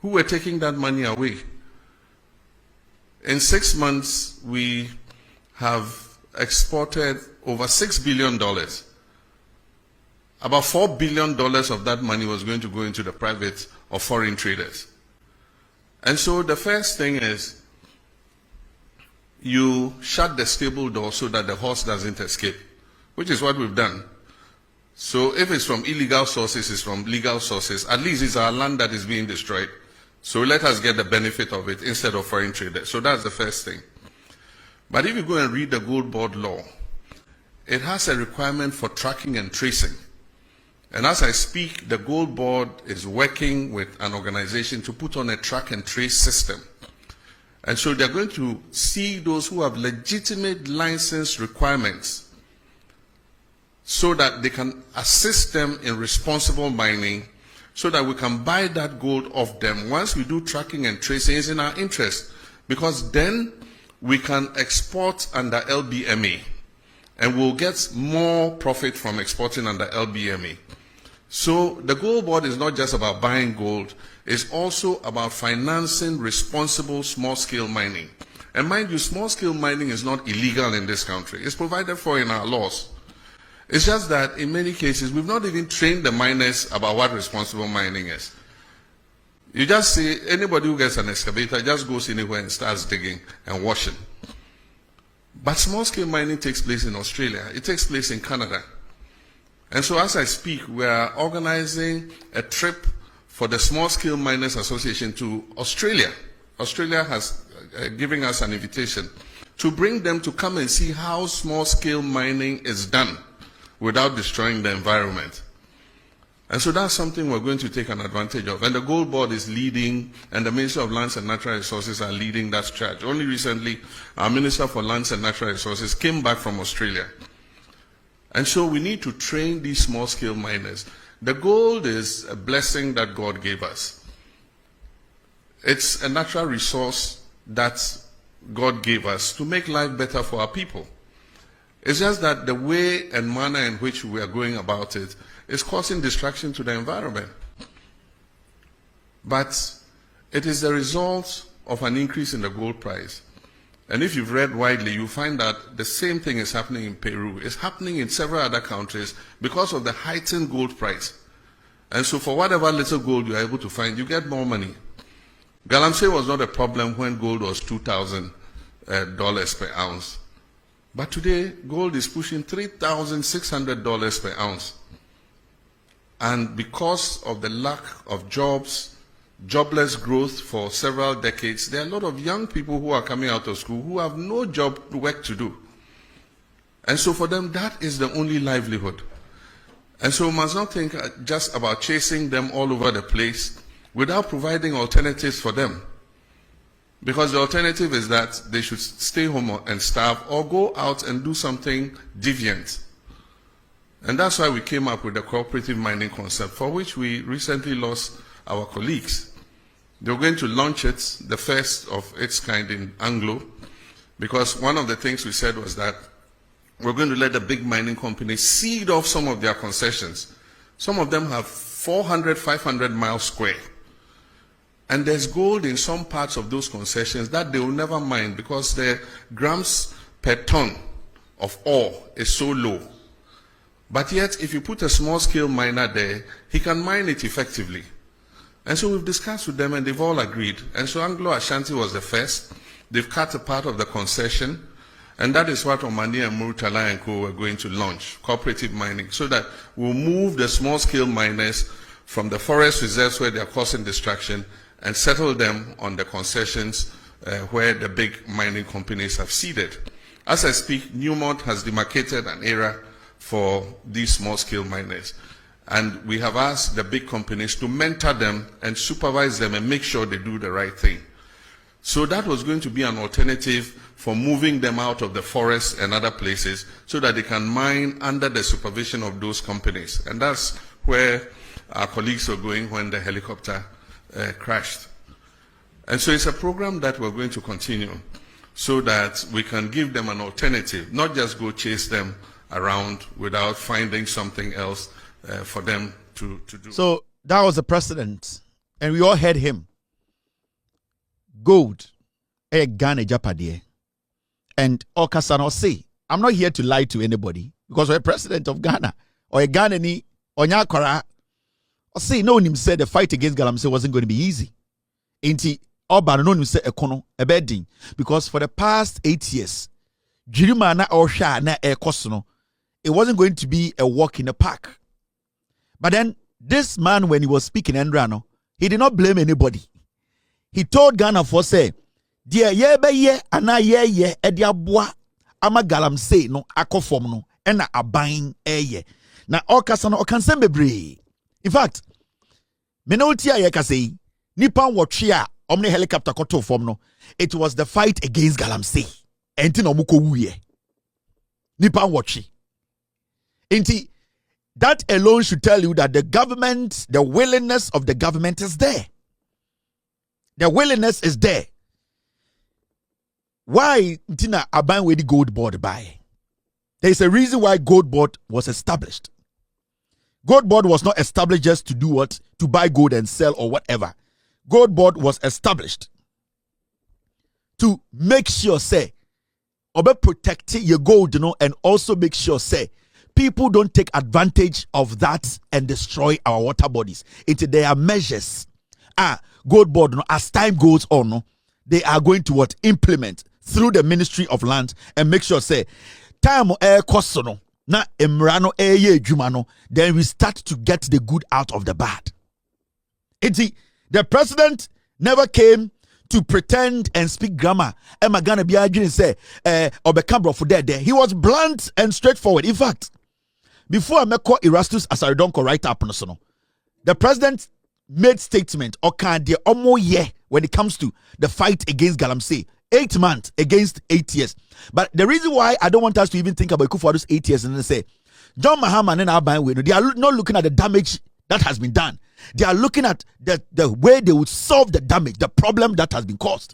who were taking that money away. In 6 months, we have exported over $6 billion. About $4 billion of that money was going to go into the private or foreign traders. And so the first thing is you shut the stable door so that the horse doesn't escape, which is what we've done. So if it's from illegal sources, it's from legal sources. At least it's our land that is being destroyed. So let us get the benefit of it instead of foreign traders. So that's the first thing. But if you go and read the Gold Board law, it has a requirement for tracking and tracing. And as I speak, the Gold Board is working with an organization to put on a track and trace system. And so they're going to see those who have legitimate license requirements so that they can assist them in responsible mining, so that we can buy that gold off them. Once we do tracking and tracing, it's in our interest, because then we can export under LBMA, and we'll get more profit from exporting under LBMA. So the Gold Board is not just about buying gold, it's also about financing responsible small-scale mining. And mind you, small-scale mining is not illegal in this country. It's provided for in our laws. It's just that in many cases, we've not even trained the miners about what responsible mining is. You just see anybody who gets an excavator just goes anywhere and starts digging and washing. But small-scale mining takes place in Australia. It takes place in Canada. And so as I speak, we are organizing a trip for the Small-Scale Miners Association to Australia. Australia has given us an invitation to bring them to come and see how small-scale mining is done without destroying the environment. And so that's something we're going to take an advantage of. And the Gold Board is leading, and the Ministry of Lands and Natural Resources are leading that charge. Only recently, our Minister for Lands and Natural Resources came back from Australia. And so we need to train these small-scale miners. The gold is a blessing that God gave us. It's a natural resource that God gave us to make life better for our people. It's just that the way and manner in which we are going about it is causing destruction to the environment. But it is the result of an increase in the gold price. And if you've read widely, you find that the same thing is happening in Peru. It's happening in several other countries because of the heightened gold price. And so for whatever little gold you're able to find, you get more money. Galamsey was not a problem when gold was $2,000 per ounce. But today, gold is pushing $3,600 per ounce. And because of the lack of jobs, jobless growth for several decades, there are a lot of young people who are coming out of school who have no job work to do. And so for them, that is the only livelihood. And so we must not think just about chasing them all over the place without providing alternatives for them. Because the alternative is that they should stay home and starve or go out and do something deviant. And that's why we came up with the cooperative mining concept, for which we recently lost our colleagues. They were going to launch it, the first of its kind in Anglo, because one of the things we said was that we're going to let the big mining companies seed off some of their concessions. Some of them have 400, 500 miles square. And there's gold in some parts of those concessions that they will never mine because the grams per ton of ore is so low. But yet, if you put a small-scale miner there, he can mine it effectively. And so we've discussed with them and they've all agreed. And so Anglo Ashanti was the first. They've cut a part of the concession. And that is what Omani and Murtala and Co. are going to launch, cooperative mining, so that we'll move the small-scale miners from the forest reserves where they are causing destruction and settle them on the concessions where the big mining companies have seeded. As I speak, Newmont has demarcated an area for these small-scale miners. And we have asked the big companies to mentor them and supervise them and make sure they do the right thing. So that was going to be an alternative for moving them out of the forest and other places so that they can mine under the supervision of those companies. And that's where our colleagues were going when the helicopter crashed. And so it's a program that we're going to continue so that we can give them an alternative, not just go chase them around without finding something else for them to do. So that was the president, and we all heard him. Gold, a Ghana Japade, and Okasano say, I'm not here to lie to anybody because we're a president of Ghana or a Ghanani or Nyakora. Or say no him said the fight against Galamsey wasn't going to be easy. Ain't Oba no him say ekono a bedding because for the past 8 years, GIGIMM na or sha na e kosono. It wasn't going to be a walk in the park. But then this man, when he was speaking Endrano, he did not blame anybody. He told Ghana for say, "Dear ye be ye ana ye ediabwa ama galamsey no akofom no ena aban eye." Na okasa no okanse bebre. In fact, me no tia ye kase nipa wotwe a omne helicopter koto fom no, it was the fight against galamsey. Enti no muko wuye. Nipa wotwe. Enti that alone should tell you that the government, the willingness of the government is there. The willingness is there. Why Tina Aban with the gold board by? There is a reason why gold board was established. Gold board was not established just to do what? To buy gold and sell or whatever. Gold board was established to make sure, say, obe protect your gold, you know, and also make sure, say, people don't take advantage of that and destroy our water bodies. There are measures. Gold board, no, as time goes on, no, they are going to what? Implement through the Ministry of Land and make sure, say, time air cost no. Na emrano eye jumano, then we start to get the good out of the bad. The president never came to pretend and speak grammar. Emma Ghana be arguing say, Obekambro for there. He was blunt and straightforward. In fact, before I make Erastus Asaridonko write up on no, the president made statement or can the omo ye when it comes to the fight against galamsey. 8 months against 8 years. But the reason why I don't want us to even think about for those 8 years and then say, John Mahama and Aban, they are not looking at the damage that has been done. They are looking at the way they would solve the damage, the problem that has been caused.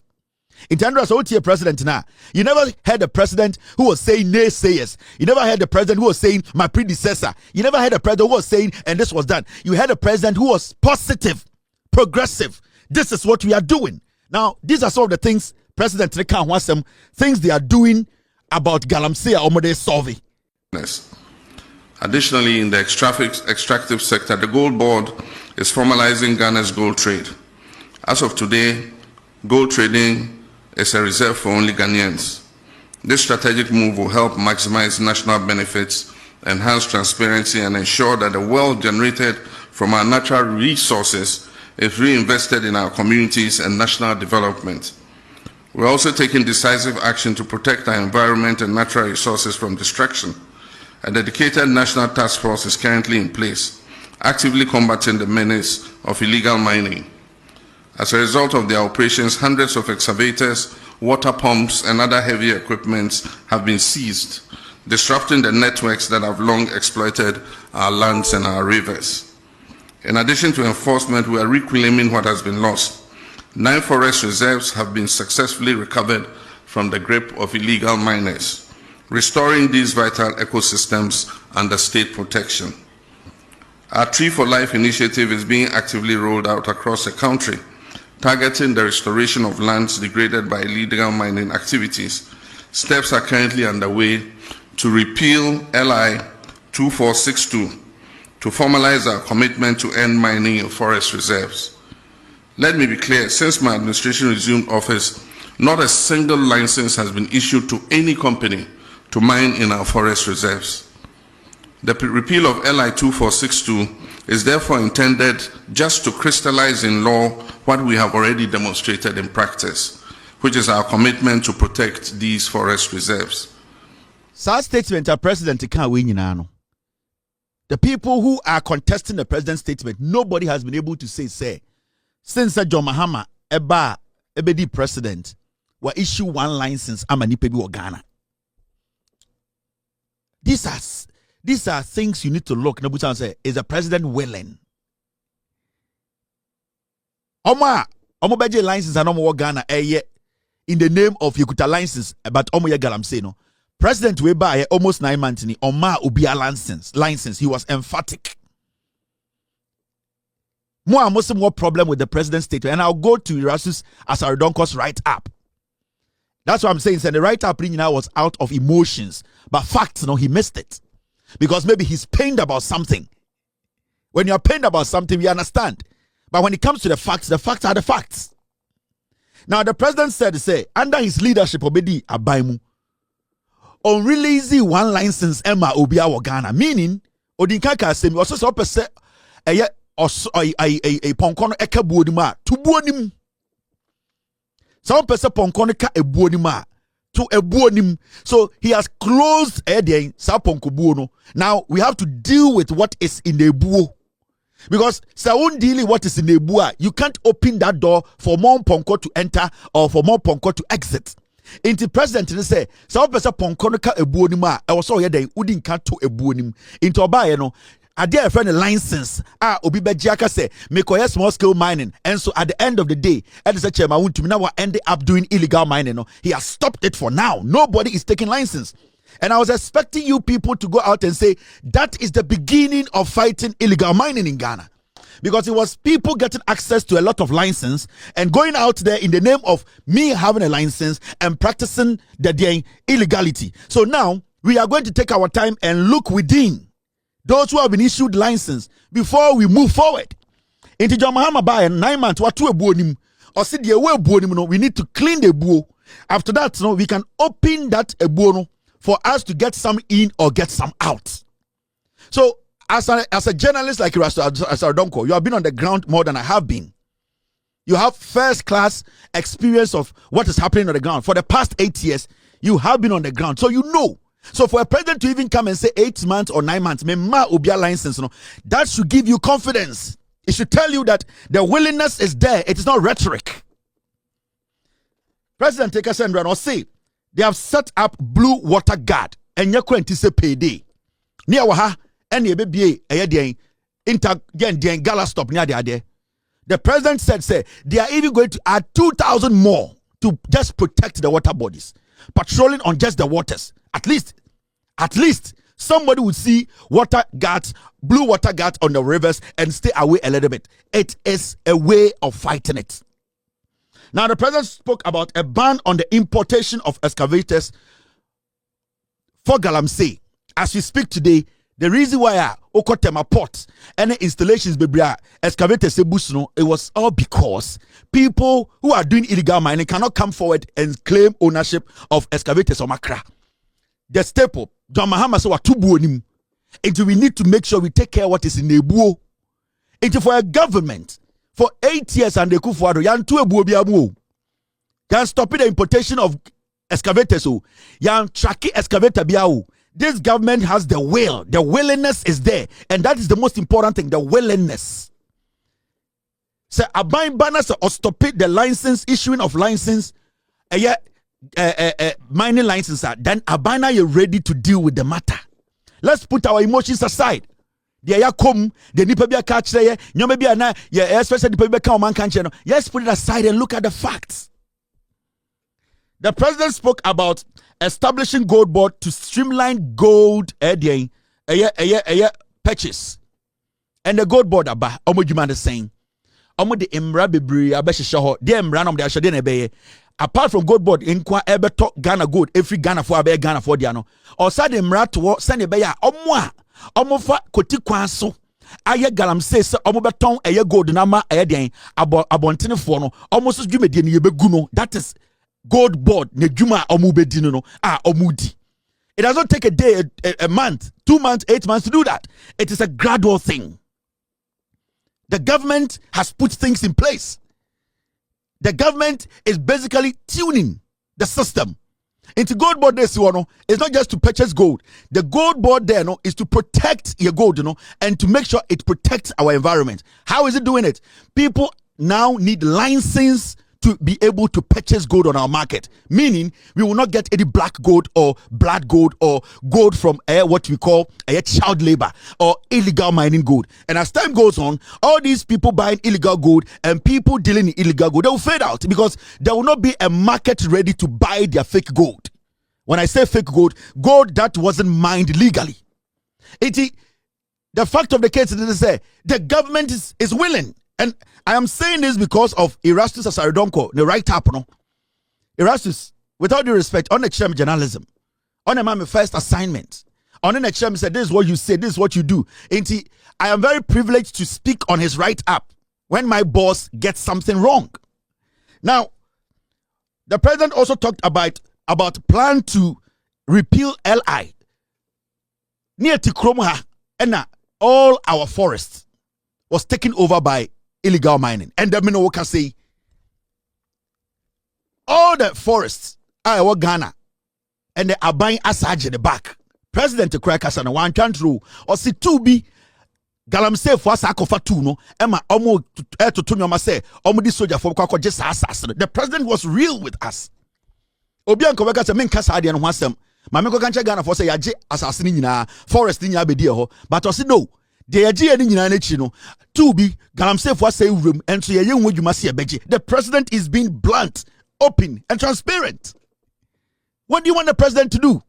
In terms of OTA president now, you never heard a president who was saying naysayers. You never heard the president who was saying my predecessor. You never heard a president who was saying and this was done. You had a president who was positive, progressive. This is what we are doing. Now, these are some of the things President Rekan wants some things they are doing about galamsey or they solving. Additionally, in the extractive sector, the Gold Board is formalizing Ghana's gold trade. As of today, gold trading is a reserve for only Ghanaians. This strategic move will help maximize national benefits, enhance transparency, and ensure that the wealth generated from our natural resources is reinvested in our communities and national development. We're also taking decisive action to protect our environment and natural resources from destruction. A dedicated national task force is currently in place, actively combating the menace of illegal mining. As a result of their operations, hundreds of excavators, water pumps, and other heavy equipment have been seized, disrupting the networks that have long exploited our lands and our rivers. In addition to enforcement, we are reclaiming what has been lost. 9 forest reserves have been successfully recovered from the grip of illegal miners, restoring these vital ecosystems under state protection. Our Tree for Life initiative is being actively rolled out across the country, targeting the restoration of lands degraded by illegal mining activities. Steps are currently underway to repeal LI 2462 to formalize our commitment to end mining in forest reserves. Let me be clear, since my administration resumed office, not a single license has been issued to any company to mine in our forest reserves. The repeal of LI 2462 is therefore intended just to crystallize in law what we have already demonstrated in practice, which is our commitment to protect these forest reserves. Such statement are President can't win. The people who are contesting the president's statement, nobody has been able to say, since John Mahama ebedi president will issue one license amani pebi or Ghana. These are things you need to look. Nabutan say, is the president willing? Omo beje license and omo Ghana in the name of Yakuta license, but omo ye galamsey no. President we buy almost 9 months ni Oma ubia license. He was emphatic. More problem with the president's statement, and I'll go to Erastus Asaridonko's write-up. That's what I'm saying. So the write-up now was out of emotions, but facts, he missed it because maybe he's pained about something. When you're pained about something, we understand. But when it comes to the facts are the facts. Now the president said, under his leadership, obedi abaimu on releasing one license Emma Obia Ghana, meaning Odinkaka semi also so eye ponko no eka buo nim a to buo nim. Some person ponko no ka ebuo nim a to ebuo nim. So he has closed sa ponko buo no. Now we have to deal with what is in the buo. Because so dealing what is in the buo, you can't open that door for more ponko to enter or for more ponko to exit. Inti president say some person ponko no ka ebuo nim a e wo so ye den udi nka to ebuo nim. Into obaye no ade a friend license obi bejiaka say mekoye small scale mining, and so at the end of the day and say chairman want to now end up doing illegal mining. No, he has stopped it for now. Nobody is taking license. And I was expecting you people to go out and say that is the beginning of fighting illegal mining in Ghana. Because it was people getting access to a lot of license and going out there in the name of me having a license and practicing the illegality. So now we are going to take our time and look within those who have been issued license before we move forward. Into John Mahama by 9 months, what to a buonim or see the way buonim, we need to clean the buo. After that, we can open that a buono for us to get some in or get some out. So as a journalist like Donko, you have been on the ground more than I have been. You have first class experience of what is happening on the ground. For the past 8 years, you have been on the ground. So you know. So for a president to even come and say 8 months or 9 months, license, that should give you confidence. It should tell you that the willingness is there. It is not rhetoric. President Tekasendran or say they have set up blue water guard and you're going to say payday. Near Waha and your baby gala stop near the. The president said, they are even going to add 2,000 more to just protect the water bodies, patrolling on just the waters. At least somebody would see water guards, blue water guards on the rivers and stay away a little bit. It is a way of fighting it. Now, the president spoke about a ban on the importation of excavators for Galamsey. As we speak today, the reason why Okotema port and installations excavators it was all because people who are doing illegal mining cannot come forward and claim ownership of excavators or Makra. The staple, John Mahama said, "What buonim?" And we need to make sure we take care of what is in the buo. And for a government for 8 years and the kufuado yan tu ebuo biamu, yan stopping the importation of excavators. Yan tracking excavator biamu. This government has the will. The willingness is there. And that is the most important thing, the willingness. So, abide banners or stop it, the license, issuing of license, mining license, then abana you're ready to deal with the matter. Let's put our emotions aside. The come, the nipa catch there, you may be especially the people come man can't. Let's put it aside and look at the facts. The president spoke about establishing gold board to streamline gold purchase. And the gold board aba omojuma the saying. Omo de emra bebre abeshisha ho. De emra nom de ashade na beye. Apart from gold board inkwa ebeto Ghana gold every Ghana for abe Ghana for dia no. Osa de emra to send beye omo fa koti kwan so. Aye Galamsey se omo beton eye gold na ma eye den abontene fo no. Omo so dwumedie ne yebegu no. That is gold board ne dwuma omo bedi no omudi. It does not take a day, a month, 2 months, 8 months to do that. It is a gradual thing. The government has put things in place. The government is basically tuning the system. Into gold board this one, it's not just to purchase gold. The gold board there is to protect your gold, and to make sure it protects our environment. How is it doing it? People now need license to be able to purchase gold on our market, meaning we will not get any black gold or blood gold or gold from what we call child labor or illegal mining gold. And as time goes on, all these people buying illegal gold and people dealing in illegal gold, they will fade out because there will not be a market ready to buy their fake gold. When I say fake gold, gold that wasn't mined legally. The fact of the case is that the government is willing. And I am saying this because of Erastus Asaridonko, the right up, Erastus, without due respect, on the journalism, on my first assignment, on the next said, this is what you say, this is what you do. And I am very privileged to speak on his right up when my boss gets something wrong. Now, the president also talked about plan to repeal LI near Tikromha and all our forests. was taken over by illegal mining. And the minute can say all the forests are Ghana and they are buying Asaj in the back. President Krakasa na one through or see 2B Galamsey for Sakofa Tuno, Emma Omo to Tunyama say, Omudi soldier for Kwako just assassin. The president was real with us. Obianko Waka main Casadi and Wasem. Mameko Kancha Ghana for say Yaji assassin in forest in Yabedio, but also no. The idea in Chino, 2B Galamsey for say room and to a young wood you must see a beji. The president is being blunt, open, and transparent. What do you want the president to do?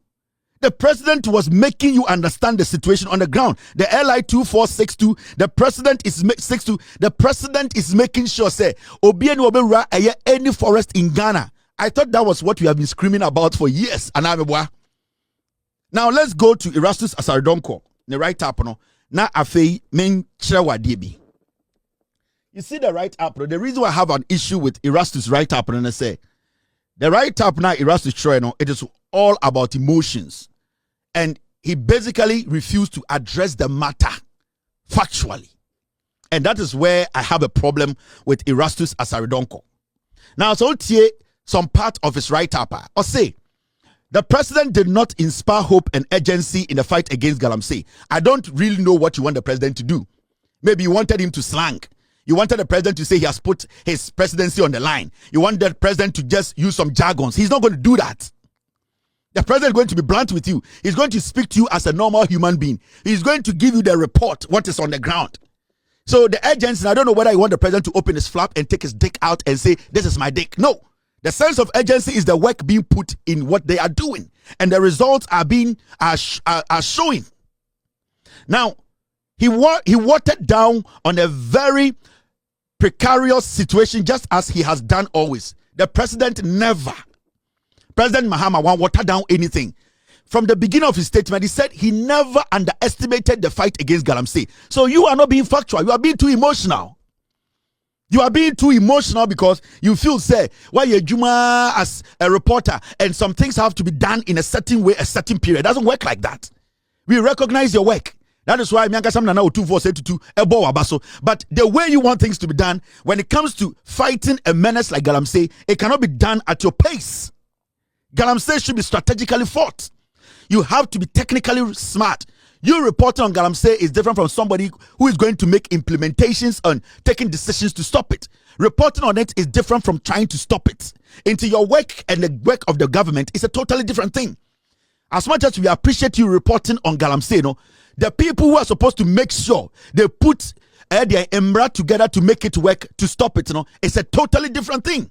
The president was making you understand the situation on the ground. The LI 2462, the president is 62. The president is making sure say Obienu Obera any forest in Ghana. I thought that was what we have been screaming about for years. Now let's go to Erastus Asaridonko. The right up no. Na afei men chrewa debi. You see the right up. The reason why I have an issue with Erastus right up and I say the right up now Erastus Troy, it is all about emotions. And he basically refused to address the matter factually. And that is where I have a problem with Erastus Asaridonko. Now, so tie some part of his write-up or say, the president did not inspire hope and urgency in the fight against Galamsey. I don't really know what you want the president to do. Maybe you wanted him to slang. You wanted the president to say he has put his presidency on the line. You want the president to just use some jargons. He's not going to do that. The president is going to be blunt with you. He's going to speak to you as a normal human being. He's going to give you the report, what is on the ground. So the urgency, I don't know whether you want the president to open his flap and take his dick out and say, this is my dick. No. The sense of urgency is the work being put in what they are doing. And the results are showing. Now, he watered down on a very precarious situation just as he has done always. The president never. President Mahama won't water down anything. From the beginning of his statement, he said he never underestimated the fight against Galamsey. So you are not being factual. You are being too emotional. You are being too emotional because you feel, say, why you're Juma as a reporter and some things have to be done in a certain way, a certain period. It doesn't work like that. We recognize your work. That is why Mianka Samna now 2472 Ebo Wabaso. But the way you want things to be done, when it comes to fighting a menace like Galamsey, it cannot be done at your pace. Galamsey should be strategically fought. You have to be technically smart. You reporting on Galamsey is different from somebody who is going to make implementations on taking decisions to stop it. Reporting on it is different from trying to stop it. Into your work and the work of the government is a totally different thing. As much as we appreciate you reporting on Galamsey, the people who are supposed to make sure they put their embra together to make it work, to stop it, it's a totally different thing.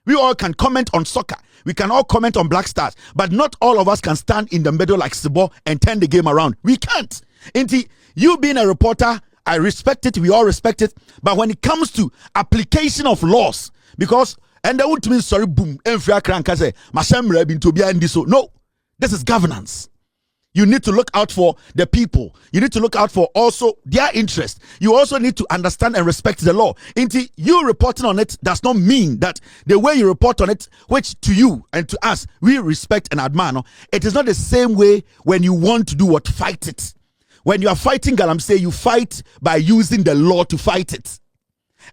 We all can comment on soccer. We can all comment on Black Stars. But not all of us can stand in the middle like Sibo and turn the game around. We can't. You being a reporter, I respect it. We all respect it. But when it comes to application of laws, because, and that would mean, sorry, boom, no, this is governance. You need to look out for the people. You need to look out for also their interest. You also need to understand and respect the law. You reporting on it does not mean that the way you report on it, which to you and to us, we respect and admire, it is not the same way when you want to do what? Fight it. When you are fighting Galamsey, you fight by using the law to fight it.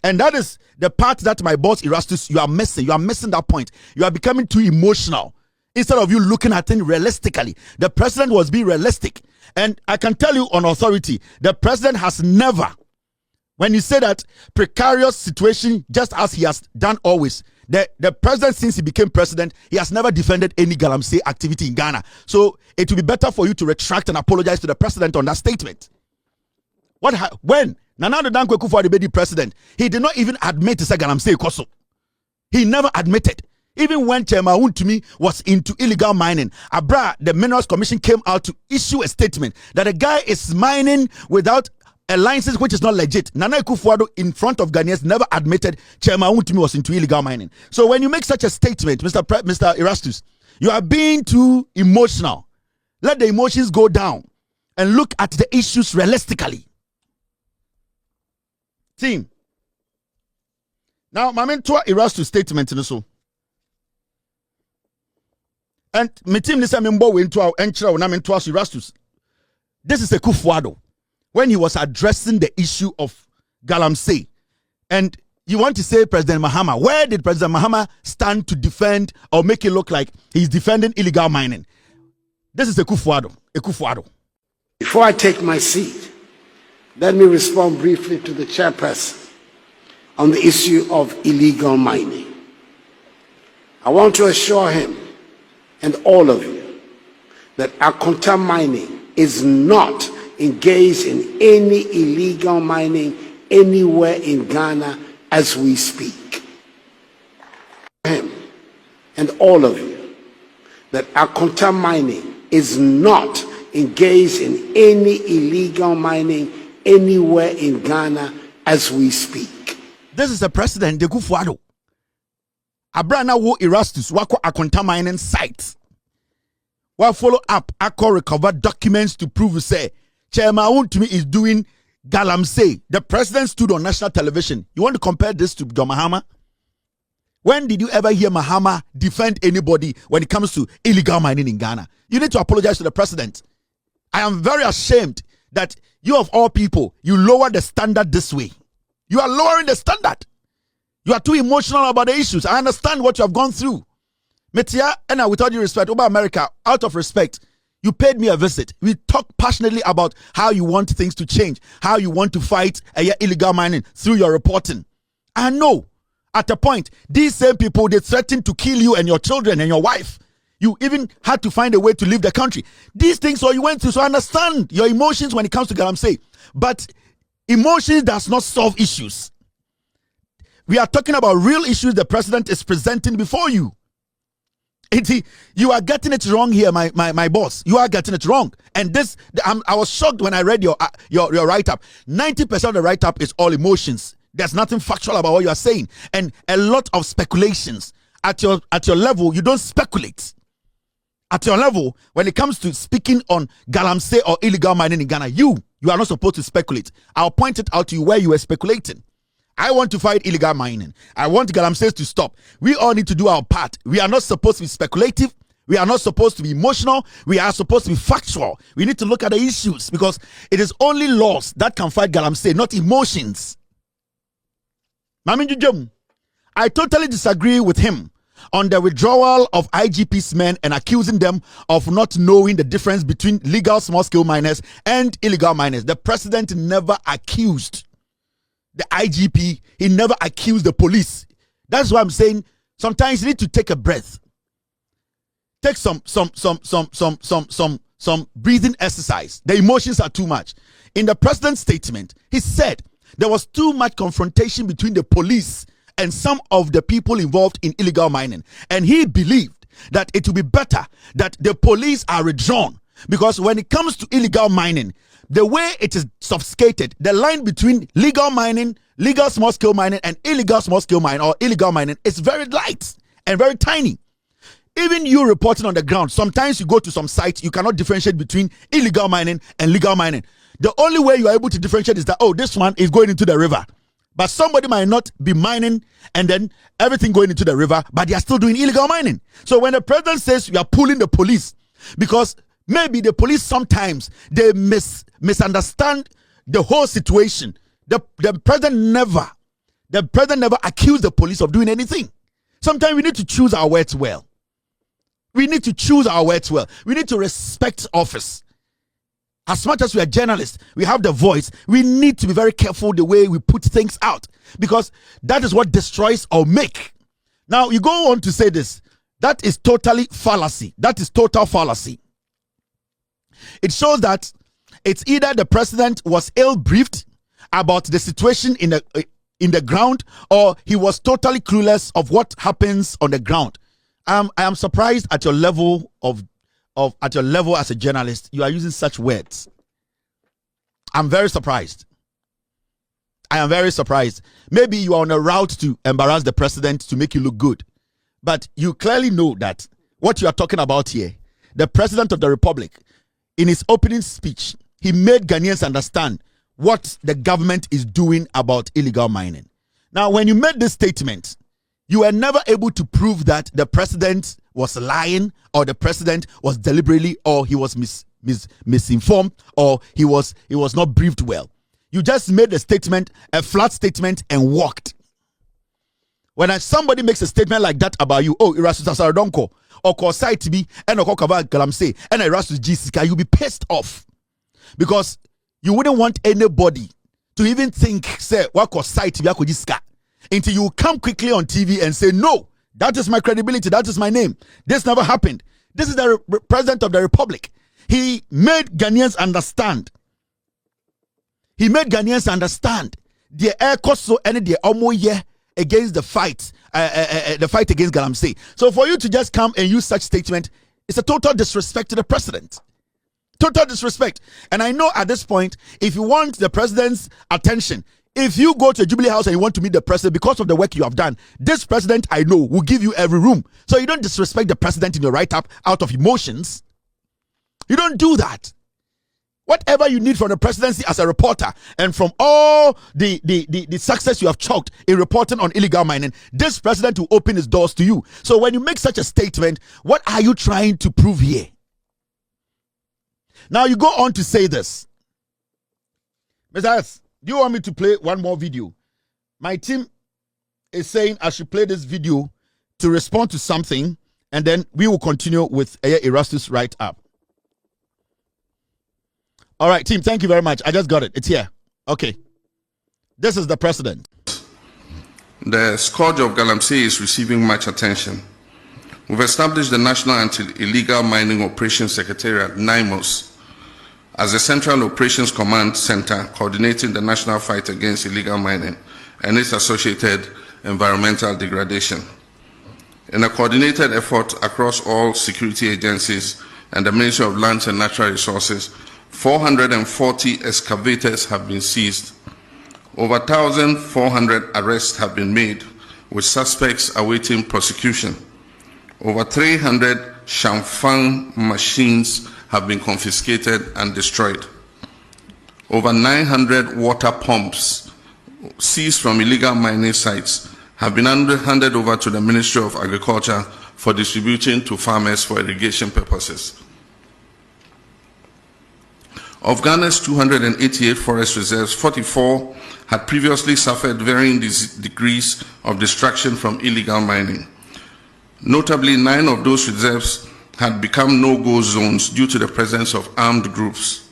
And that is the part that my boss Erastus, you are missing. You are missing that point. You are becoming too emotional. Instead of you looking at things realistically, the president was being realistic. And I can tell you on authority, the president has never, when you say that precarious situation, just as he has done always, the president, since he became president, he has never defended any Galamsey activity in Ghana. So it will be better for you to retract and apologize to the president on that statement. When Nana Addo Dankwa Akufo-Addo became president, he did not even admit to say Galamsey Koso. He never admitted. Even when Chairman Wuntumi was into illegal mining, the Minerals Commission came out to issue a statement that a guy is mining without a license which is not legit. Nana Akufo-Addo in front of Ghanaians never admitted Chairman Wuntumi was into illegal mining. So when you make such a statement, Mr. Erastus, you are being too emotional. Let the emotions go down and look at the issues realistically. Team. Now, my mentor Erastus statement in so. And my team this member went to our entry when I'm into Erastus. This is a Akufo-Addo. when he was addressing the issue of Galamsey. And you want to say President Mahama. Where did President Mahama stand to defend or make it look like he's defending illegal mining? This is a Kufuado. Before I take my seat, let me respond briefly to the chairperson on the issue of illegal mining. I want to assure him and all of you that Akonta Mining is not engaged in any illegal mining anywhere in Ghana as we speak. Him and all of you that Akonta Mining is not engaged in any illegal mining anywhere in Ghana as we speak. This is the president, de Kufuado. Abrana wo Erastus, wako Akonta Mining site. While follow up, Ako recover documents to prove, say, Chairman to me is doing Galamsey. The president stood on national television. You want to compare this to John Mahama? When did you ever hear Mahama defend anybody when it comes to illegal mining in Ghana? You need to apologize to the president. I am very ashamed that you of all people, you lower the standard this way. You are lowering the standard. You are too emotional about the issues. I understand what you have gone through. Metia, and with all due respect, over America, out of respect, you paid me a visit. We talked passionately about how you want things to change, how you want to fight illegal mining through your reporting. I know, at a point, these same people, they threatened to kill you and your children and your wife. You even had to find a way to leave the country. These things all you went through, so I understand your emotions when it comes to Galamsey. But emotions does not solve issues. We are talking about real issues the president is presenting before you. You are getting it wrong here, my boss. You are getting it wrong. And this, I was shocked when I read your write-up. 90% of the write-up is all emotions. There's nothing factual about what you are saying. And a lot of speculations. At your level, you don't speculate. At your level, when it comes to speaking on Galamsey or illegal mining in Ghana, you are not supposed to speculate. I'll point it out to you where you were speculating. I want to fight illegal mining. I want Galamsey to stop. We all need to do our part. We are not supposed to be speculative. We are not supposed to be emotional. We are supposed to be factual. We need to look at the issues because it is only laws that can fight Galamsey, not emotions. Mami GIGIMM, I totally disagree with him on the withdrawal of IGP's men and accusing them of not knowing the difference between legal small-scale miners and illegal miners. The president never accused the IGP. He never accused the police. That's why I'm saying sometimes you need to take a breath. Take some breathing exercise. The emotions are too much. In the president's statement, he said there was too much confrontation between the police and some of the people involved in illegal mining. And he believed that it would be better that the police are withdrawn. Because when it comes to illegal mining, the way it is sophisticated, the line between legal mining, legal small-scale mining, and illegal small-scale mining or illegal mining is very light and very tiny. Even you reporting on the ground, sometimes you go to some sites, you cannot differentiate between illegal mining and legal mining. The only way you are able to differentiate is that, oh, this one is going into the river. But somebody might not be mining and then everything going into the river, but they are still doing illegal mining. So when the president says you are pulling the police, because maybe the police sometimes they misunderstand the whole situation. The president never accused the police of doing anything. Sometimes we need to choose our words well. We need to choose our words well. We need to respect office. As much as we are journalists, we have the voice. We need to be very careful the way we put things out because that is what destroys or make. Now, you go on to say this. That is totally fallacy. That is total fallacy. It shows that it's either the president was ill-briefed about the situation in the ground or he was totally clueless of what happens on the ground. I am surprised at your level at your level as a journalist, you are using such words. I'm very surprised. I am very surprised. Maybe you are on a route to embarrass the president to make you look good. But you clearly know that what you are talking about here, the president of the republic, in his opening speech, he made Ghanaians understand what the government is doing about illegal mining. Now, when you made this statement, you were never able to prove that the president was lying or the president was deliberately or he was misinformed or he was not briefed well. You just made a statement, a flat statement, and walked. When somebody makes a statement like that about you, oh, Erastus Asarodonko, or Kosai TB, and Okokava Galamse, and Erastus Jessica, you'll be pissed off. Because you wouldn't want anybody to even think, say, what Kosai TB Akojisika, until you come quickly on TV and say, no, that is my credibility, that is my name. This never happened. This is the President of the Republic. He made Ghanaians understand. He made Ghanaians understand the air cost so any the omoye against the fight against Galamsey. So for you to just come and use such statement, it's a total disrespect to the president. Total disrespect. And I know at this point, if you want the president's attention, if you go to the Jubilee House and you want to meet the president because of the work you have done, this president I know will give you every room. So you don't disrespect the president in your write-up out of emotions. You don't do that. Whatever you need from the presidency as a reporter and from all the success you have chalked in reporting on illegal mining, this president will open his doors to you. So when you make such a statement, what are you trying to prove here? Now you go on to say this. Mr. S, do you want me to play one more video? My team is saying I should play this video to respond to something, and then we will continue with Erastus write-up. All right, team, thank you very much. I just got it. It's here. Okay. This is the president. The scourge of Galamsey is receiving much attention. We've established the National Anti-Illegal Mining Operations Secretariat, NIMOS, as the Central Operations Command Center coordinating the national fight against illegal mining and its associated environmental degradation. In a coordinated effort across all security agencies and the Ministry of Lands and Natural Resources, 440 excavators have been seized. Over 1,400 arrests have been made, with suspects awaiting prosecution. Over 300 Shamfang machines have been confiscated and destroyed. Over 900 water pumps seized from illegal mining sites have been handed over to the Ministry of Agriculture for distributing to farmers for irrigation purposes. Of Ghana's 288 forest reserves, 44 had previously suffered varying degrees of destruction from illegal mining. Notably, 9 of those reserves had become no-go zones due to the presence of armed groups.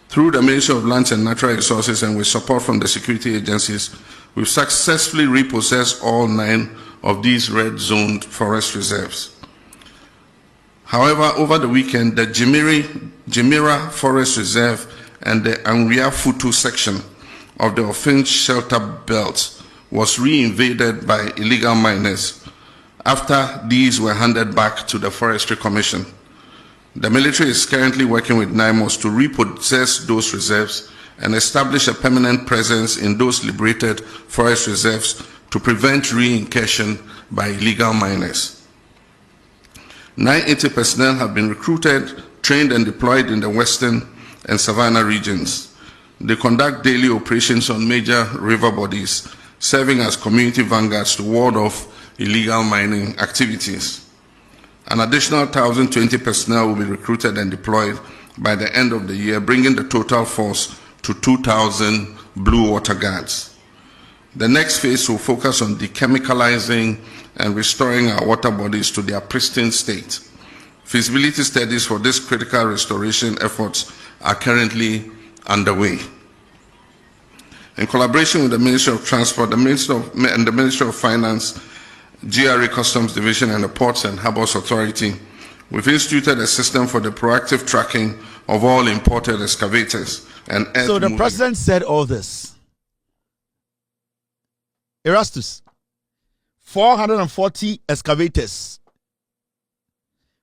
Through the Ministry of Lands and Natural Resources and with support from the security agencies, we've successfully repossessed all 9 of these red-zoned forest reserves. However, over the weekend, the Jimira Forest Reserve and the Anria Futu section of the Ofinch Shelter Belt was re-invaded by illegal miners after these were handed back to the Forestry Commission. The military is currently working with NIMOS to repossess those reserves and establish a permanent presence in those liberated forest reserves to prevent re-incursion by illegal miners. 980 personnel have been recruited, trained and deployed in the Western and Savannah regions. They conduct daily operations on major river bodies, serving as community vanguards to ward off illegal mining activities. An additional 1,020 personnel will be recruited and deployed by the end of the year, bringing the total force to 2,000 Blue Water Guards. The next phase will focus on dechemicalizing and restoring our water bodies to their pristine state. Feasibility studies for this critical restoration efforts are currently underway. In collaboration with the Ministry of Transport, the Ministry of Finance, GRA Customs Division, and the Ports and Harbours Authority, we've instituted a system for the proactive tracking of all imported excavators and earth So the moving. president said all this. Erastus, 440 excavators.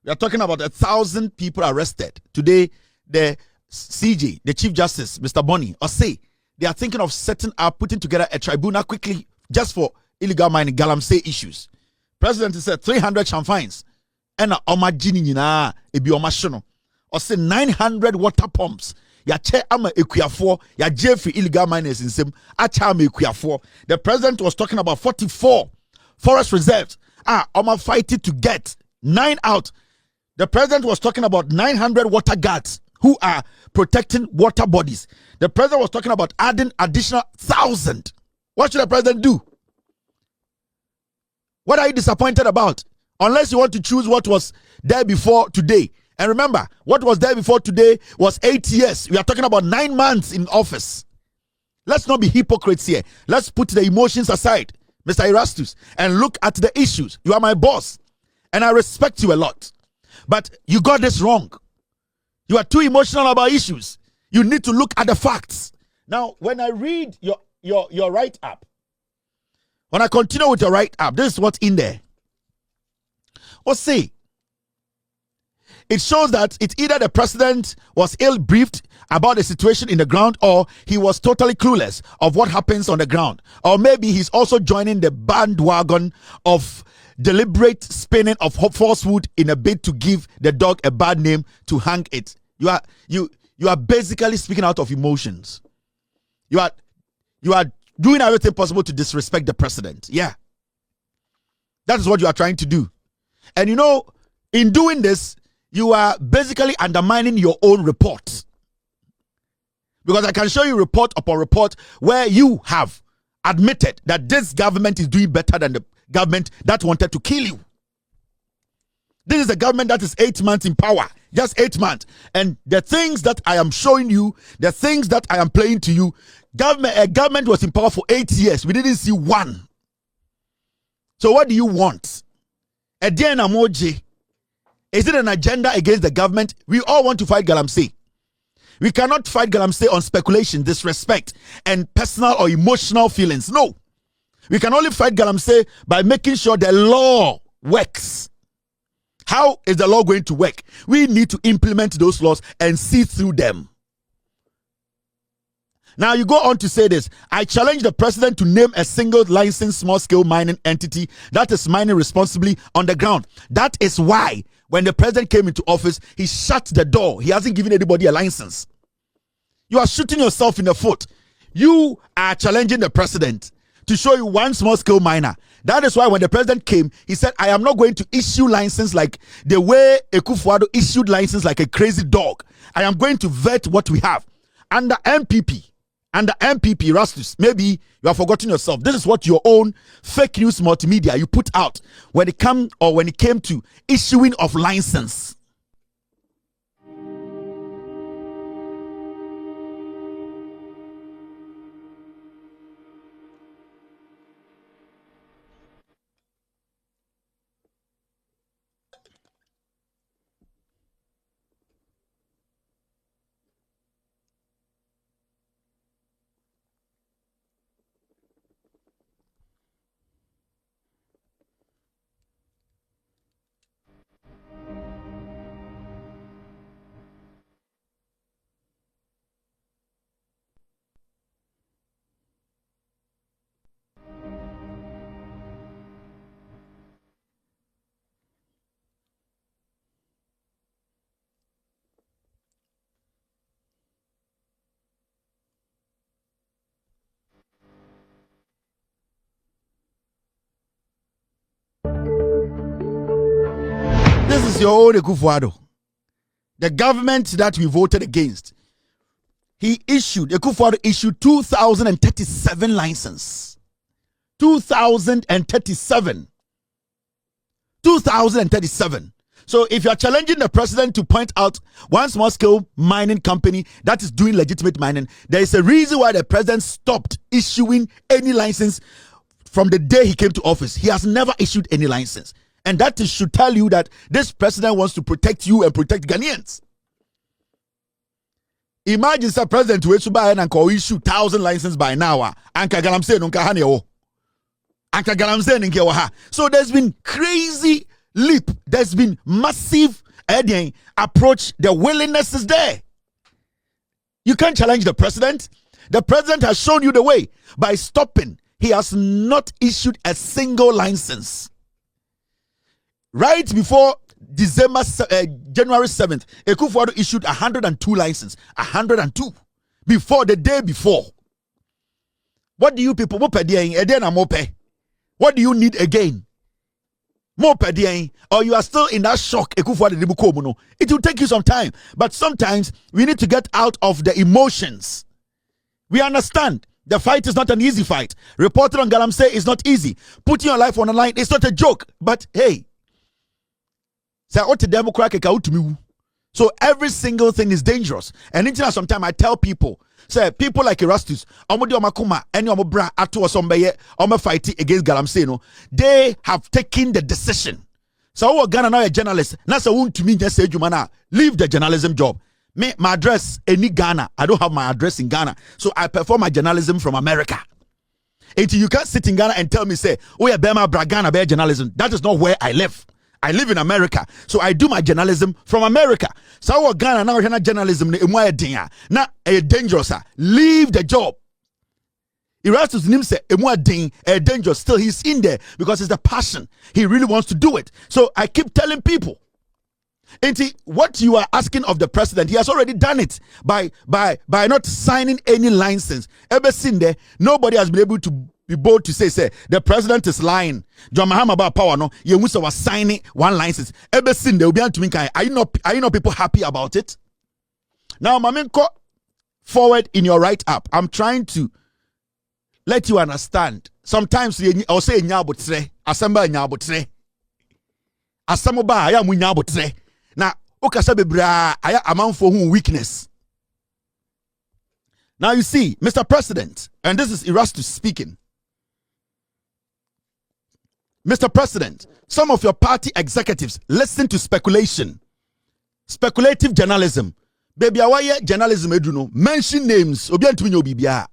We are talking about 1,000 people arrested. Today, the CJ, the Chief Justice, Mr. Bonny, or say they are thinking of putting together a tribunal quickly just for illegal mining, Galamsey issues. President said 300 champagnes. And ebi omashono. Or say 900 water pumps. Ya che ama ekuafo, ya jefi illegal miners in sim, acha ama ekuafo. The president was talking about 44 forest reserves. Oma fighting to get 9 out. The president was talking about 900 water guards who are protecting water bodies. The president was talking about adding additional 1,000. What should the president do? What are you disappointed about? Unless you want to choose what was there before today. And remember, what was there before today was 8 years. We are talking about 9 months in office. Let's not be hypocrites here. Let's put the emotions aside, Mr. Erastus, and look at the issues. You are my boss, and I respect you a lot. But you got this wrong. You are too emotional about issues. You need to look at the facts. Now, when I read your write-up, when I continue with your write-up, this is what's in there. Or say, it shows that it's either the president was ill-briefed about the situation in the ground, or he was totally clueless of what happens on the ground. Or maybe he's also joining the bandwagon of deliberate spinning of falsehood in a bid to give the dog a bad name to hang it. You are basically speaking out of emotions. You are doing everything possible to disrespect the president. Yeah. That is what you are trying to do. And you know, in doing this, you are basically undermining your own report. Because I can show you report upon report where you have admitted that this government is doing better than the government that wanted to kill you. This is a government that is 8 months in power. Just 8 months. And the things that I am showing you, the things that I am playing to you, a government was in power for 8 years. We didn't see one. So what do you want? Again, emoji. Is it an agenda against the government? We all want to fight Galamsey. We cannot fight Galamsey on speculation, disrespect, and personal or emotional feelings. No. We can only fight Galamsey by making sure the law works. How is the law going to work? We need to implement those laws and see through them. Now you go on to say this. I challenge the president to name a single licensed small-scale mining entity that is mining responsibly on the ground. That is why when the president came into office, he shut the door. He hasn't given anybody a license. You are shooting yourself in the foot. You are challenging the president to show you one small-scale miner. That is why when the president came, he said, I am not going to issue license like the way Akufo-Addo issued license like a crazy dog. I am going to vet what we have. Under MPP, Rastus, maybe you have forgotten yourself. This is what your own fake news multimedia you put out when it came to issuing of license. This is your own Akufo-Addo. The government that we voted against. Akufo-Addo issued 2,037 licenses. 2,037. 2,037. So if you are challenging the president to point out one small-scale mining company that is doing legitimate mining, there is a reason why the president stopped issuing any license from the day he came to office. He has never issued any license. And that should tell you that this president wants to protect you and protect Ghanaians. Imagine the president who buy and issue 1,000 licenses by now. So there's been crazy leap. There's been massive approach. The willingness is there. You can't challenge the president. The president has shown you the way by stopping. He has not issued a single license. Right before January 7th, Akufo-Addo issued 102 licenses. 102. Before the day before. What do you people? What do you need again? more per day, or you are still in that shock. It will take you some time. But sometimes we need to get out of the emotions. We understand the fight is not an easy fight. Reporting on Galamsey is not easy. Putting your life on the line is not a joke. But hey, so every single thing is dangerous. And until sometimes I tell people, say people like Erastus, fighting against Galamsey, no, they have taken the decision. So we're Ghana now a journalist. Now so to me just say leave the journalism job. Me, my address any Ghana. I don't have my address in Ghana. So I perform my journalism from America. Until you can't sit in Ghana and tell me, say, oh yeah, Bema Bragana bear journalism. That is not where I live. I live in America. So I do my journalism from America. So our Ghana now journalism now dangerous. Leave the job. Erastus Nim say dangerous. Still he's in there because it's the passion. He really wants to do it. So I keep telling people. And what you are asking of the president, he has already done it by not signing any license. Ever since there, nobody has been able to be bold to say the president is lying. John Mahama about power no, you was signing one license. Ever since there will be are you not people happy about it? Now, Mamenko, forward in your write up. I'm trying to let you understand. Sometimes I'll say nyabotre, asamba nyabotre, asamoba aya mu nyabotre. Now, okasabebra aya amount for whom weakness. Now you see, Mr. President, and this is Erastus speaking. Mr. President, some of your party executives listen to speculation, speculative journalism. Baby, awaye journalism eduno. Mention names. Obiantumi obibia.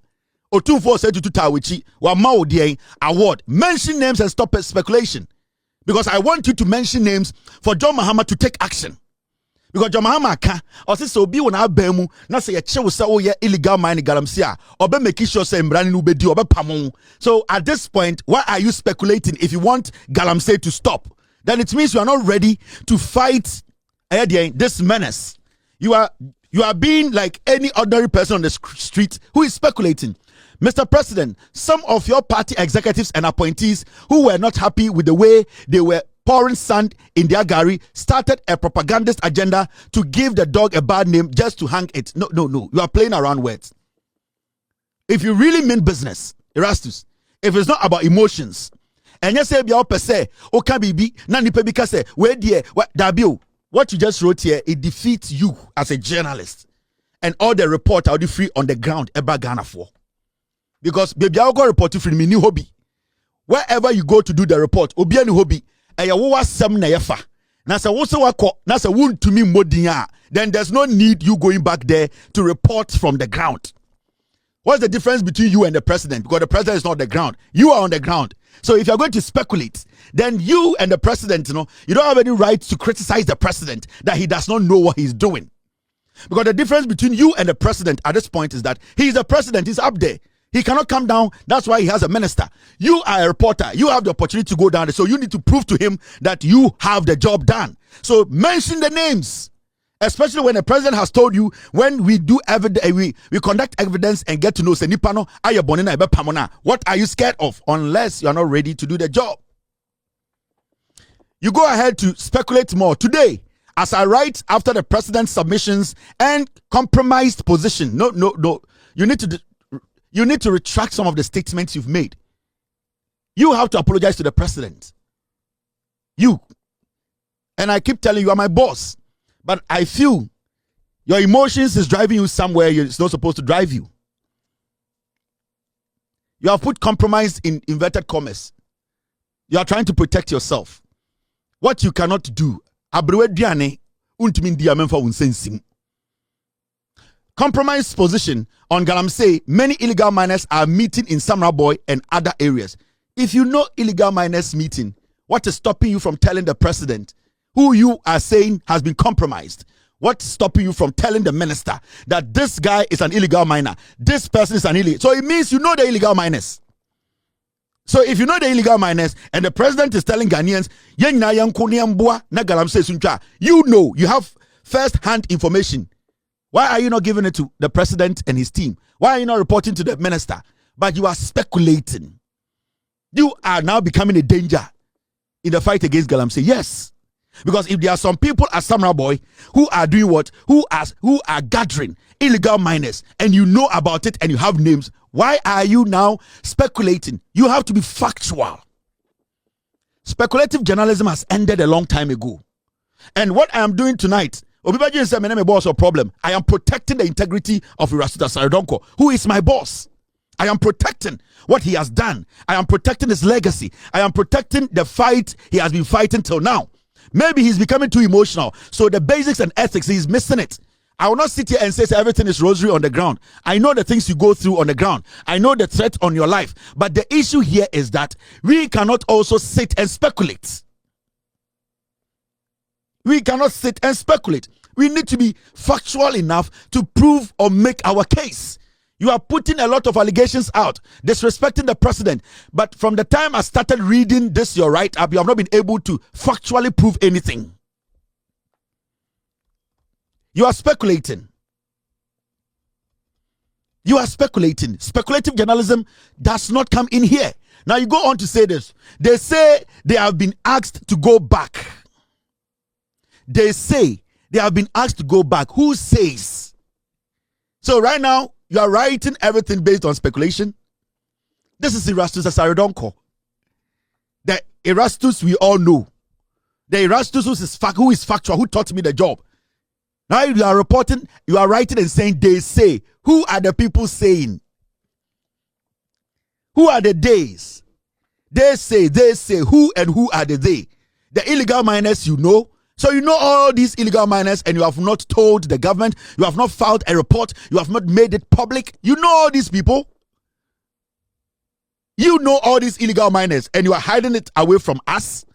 Otunfo said to Tawichi wa maodie award. Mention names and stop speculation. Because I want you to mention names for John Mahama to take action. Because John Mahama can or say so be on our bemu, not say a che will say oh yeah illegal mining galamsia, or be making sure say Mbrani Ubedi or Pamon. So at this point, why are you speculating if you want Galamsey to stop? Then it means you are not ready to fight this menace. You are being like any ordinary person on the street who is speculating. Mr. President, some of your party executives and appointees who were not happy with the way they were pouring sand in their gari started a propagandist agenda to give the dog a bad name just to hang it. No. You are playing around words. If you really mean business, Erastus, if it's not about emotions, and you say, per se, oh, can be, nani pebika say, where dear, what you just wrote here, it defeats you as a journalist and all the report I'll be free on the ground, Eba Ghana for. Because baby, I'll go report to free me new hobby. Wherever you go to do the report, obi any hobby, then there's no need you going back there to report from the ground. What's the difference between you and the president? Because the president is not on the ground. You are on the ground. So if you're going to speculate, then you and the president, you don't have any right to criticize the president that he does not know what he's doing. Because the difference between you and the president at this point is that he's the president, he's up there. He cannot come down. That's why he has a minister. You are a reporter. You have the opportunity to go down there. So you need to prove to him that you have the job done. So mention the names. Especially when the president has told you when we do evidence, we conduct evidence and get to know what are you scared of unless you are not ready to do the job. You go ahead to speculate more. Today, as I write after the president's submissions and compromised position, no. You need to retract some of the statements you've made. You have to apologize to the president. You. And I keep telling you, you are my boss. But I feel your emotions is driving you somewhere it's not supposed to drive you. You have put compromise in inverted commas. You are trying to protect yourself. What you cannot do. Compromise position on Galamsey, many illegal miners are meeting in Samraboy and other areas. If you know illegal miners meeting, what is stopping you from telling the president who you are saying has been compromised? What's stopping you from telling the minister that this guy is an illegal miner? This person is an illegal. So it means you know the illegal miners. So if you know the illegal miners and the president is telling Ghanaians, you know, you have first-hand information. Why are you not giving it to the president and his team? Why are you not reporting to the minister? But you are speculating. You are now becoming a danger. in the fight against Galamsey? Yes. Because if there are some people at Samurai Boy who are doing what? Who are gathering illegal miners, and you know about it and you have names, why are you now speculating? You have to be factual. Speculative journalism has ended a long time ago. And what I am doing tonight, Obibaji said, my boss or problem. I am protecting the integrity of Erastus Asare-Donkor, who is my boss. I am protecting what he has done. I am protecting his legacy. I am protecting the fight he has been fighting till now. Maybe he's becoming too emotional. So the basics and ethics, he's missing it. I will not sit here and say everything is rosary on the ground. I know the things you go through on the ground. I know the threat on your life. But the issue here is that we cannot also sit and speculate. We cannot sit and speculate. We need to be factual enough to prove or make our case. You are putting a lot of allegations out, disrespecting the president. But from the time I started reading this, your write-up, you have not been able to factually prove anything. You are speculating. You are speculating. Speculative journalism does not come in here. Now you go on to say this. They say they have been asked to go back. They say they have been asked to go back. Who says? So right now, you are writing everything based on speculation. This is Erastus Asare-Donkor. The Erastus we all know. The Erastus who is factual, who taught me the job. Now you are reporting, you are writing and saying they say. Who are the people saying? Who are the days? They say, who and who are the they? The illegal miners you know. So you know all these illegal miners and you have not told the government, you have not filed a report, you have not made it public. You know all these people. You know all these illegal miners and you are hiding it away from us.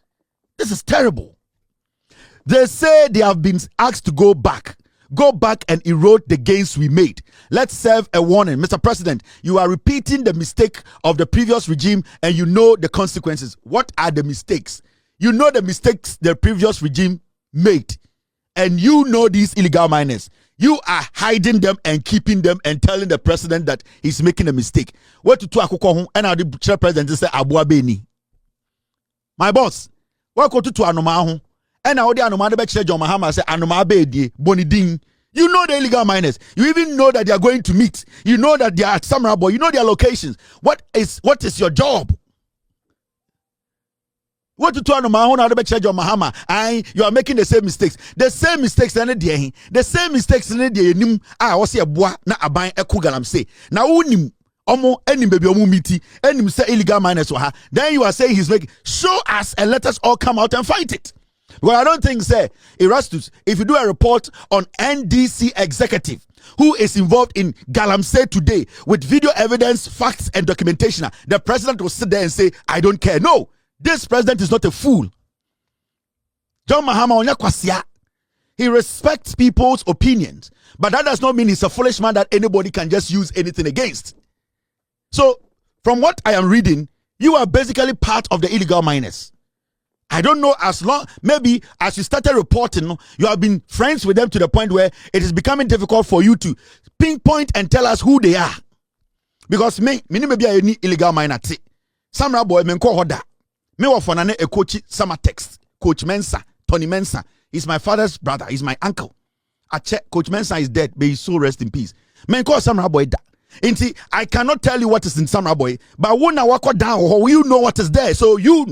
This is terrible. They say they have been asked to go back and erode the gains we made. Let's serve a warning. Mr. President, you are repeating the mistake of the previous regime and you know the consequences. What are the mistakes? You know the mistakes the previous regime made, and you know these illegal miners. You are hiding them and keeping them and telling the president that he's making a mistake. What to akoko and the president say Abu Abeni. My boss, what go to anoma and now the anoma the beche John Mahama say anoma abedi bonidin. You know the illegal miners. You even know that they are going to meet. You know that they are at Samurai Boy. You know their locations. What is your job? What to turn on the beche John Mahama? You are making the same mistakes. The same mistakes in the same mistakes in the nim. I was a boy na aban ekugalam say. Now unim omo enim baby omo miti enim say illegal miners wa. Then you are saying he's making. Show us and let us all come out and fight it. Well, I don't think, say, Erastus, if you do a report on NDC executive who is involved in Galamsey today with video evidence, facts, and documentation, the president will sit there and say, I don't care. No, this president is not a fool. John Mahama Onyekwasia, he respects people's opinions, but that does not mean he's a foolish man that anybody can just use anything against. So, from what I am reading, you are basically part of the illegal miners. I don't know, as long, maybe as you started reporting, you have been friends with them to the point where it is becoming difficult for you to pinpoint and tell us who they are. Because me maybe I need illegal miner. Samurai Boy, me ko hoda. Me wa fonane a coach Samatex, Coach Mensa, Tony Mensa. He's my father's brother. He's my uncle. I check, Coach Mensa is dead. May his soul rest in peace. Me ko Samurai Boy da. I cannot tell you what is in Samurai Boy, but when I walk down, you know what is there. So you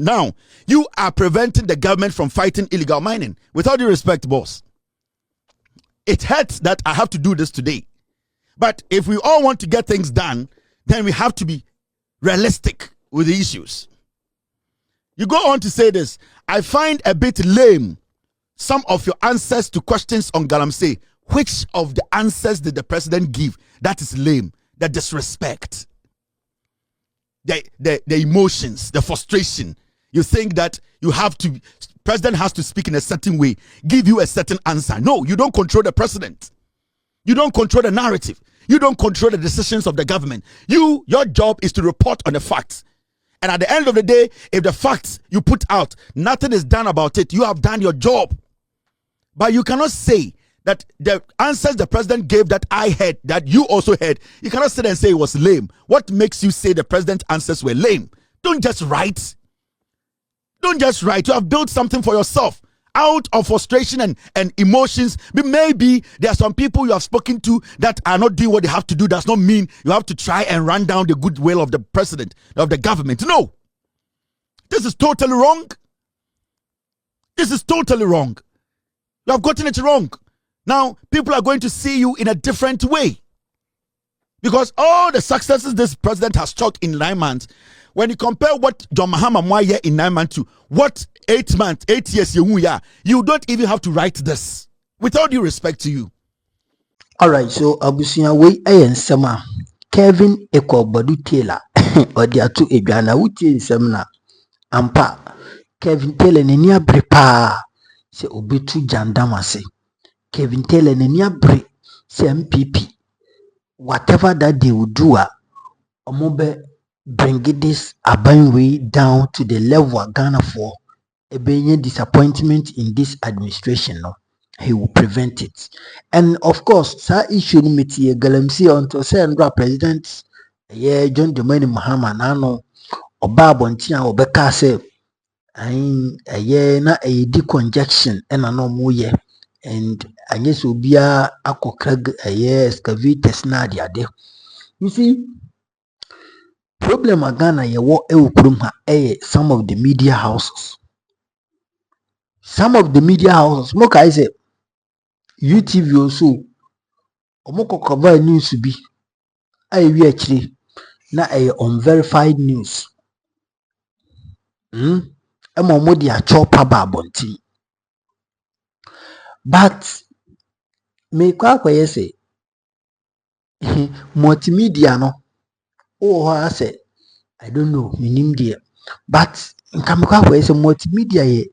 are preventing the government from fighting illegal mining. With all due respect, boss, it hurts that I have to do this today. But if we all want to get things done, then we have to be realistic with the issues. You go on to say this. I find a bit lame some of your answers to questions on Galamsey. Which of the answers did the president give? That is lame. The disrespect, the emotions, the frustration. You think that you have to, president has to speak in a certain way, give you a certain answer. No, you don't control the president. You don't control the narrative. You don't control the decisions of the government. Your job is to report on the facts. And at the end of the day, if the facts you put out, nothing is done about it, you have done your job. But you cannot say that the answers the president gave that I heard, that you also heard, you cannot sit and say it was lame. What makes you say the president's answers were lame? Don't just write don't just write. You have built something for yourself out of frustration and emotions. But maybe there are some people you have spoken to that are not doing what they have to do. Does not mean you have to try and run down the goodwill of the president, of the government. No. This is totally wrong. This is totally wrong. You have gotten it wrong. Now, people are going to see you in a different way. Because all the successes this president has chalked in 9 months, when you compare what John Mahama Mwaya in 9 months to what 8 months, 8 years, you don't even have to write this. With all due respect to you. All right, so Abusia we ayen sama Kevin Ekobadu Tailor or the two Ebiana Wuti Semna Ampa Kevin Tailor Nenia Brepa se Obitu Jandamase Kevin Tailor Nenia Bre se MPP. Whatever that they would do, Omobe bring this way down to the level of Ghana for a benye disappointment in this administration. No, he will prevent it. And of course, sa issue ni meti galamsi until say president John Dramani Mahama nano oba bontia obeka say na di conjunction and no mo ye. And I guess will be a craig excavators na ade. You see, problem Ghana ye wo some of the media houses. Some of the media houses, moka I say UTV also omoko cover news to be we actually na unverified news. Emo di a chopper babonti. But me kwa say multimedia no I say I don't know minim there, but nkamukwa say multimedia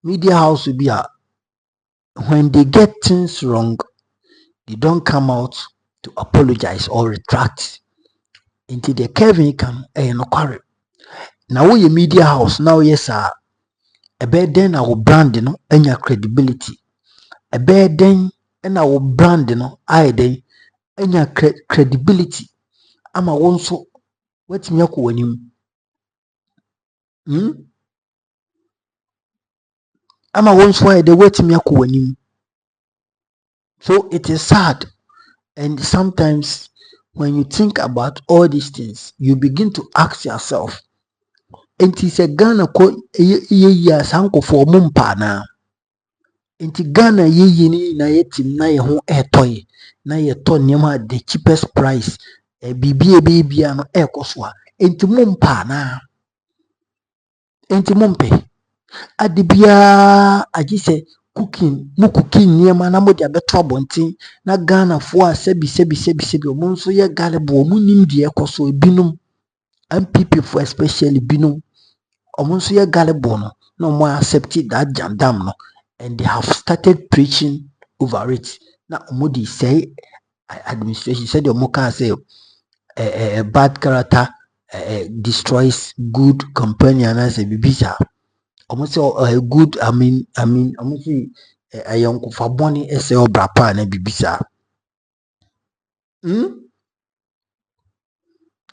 media house will be when they get things wrong they don't come out to apologize or retract until the Kevin come no quarry. Now we media house now yes a bed then our brand and your credibility. A bed then and our brand I then and your credibility. I'm a one so what's me when you I'm a one so the wait me when you. So it is sad, and sometimes when you think about all these things you begin to ask yourself, enti se Ghana ko ye sanko for mumpa na enti Ghana ye ni na yetim na ye ho etoy na ye to nyama the cheapest price bibia no ekoso a enti mumpa na enti mumpe adibia agise cooking nyama na mo dia beto abontin na Ghana fo a sebi omo nso ye galebo omo nim de ekoso ebinum MPP for especially binum omo nso ye galebo no na omo accept that Jadam no, and they have started preaching over it. Na omo dey say administration said omo can say bad character destroys good companion as a bibisa. Omo say good I mean omo say ayonko fa boni ese obra pa na bibisa.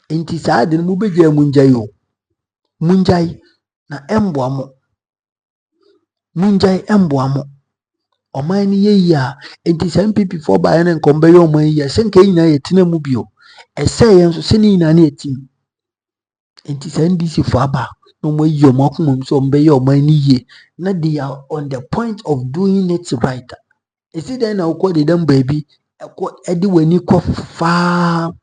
Inti saa de mo begye munjai na emboa mo munjai emboa mo oman ni ye ya inti sa MPP for ba na nkombe ye oman ye senke nyina ye tina mu bio ese ye nso se ni nyina na etim inti sa NDC for aba no mo ye mo akomom so mbe ye oman ni ye na they are on the point of doing it right. Isi then na ukọ de dem baby edi wani kọ fa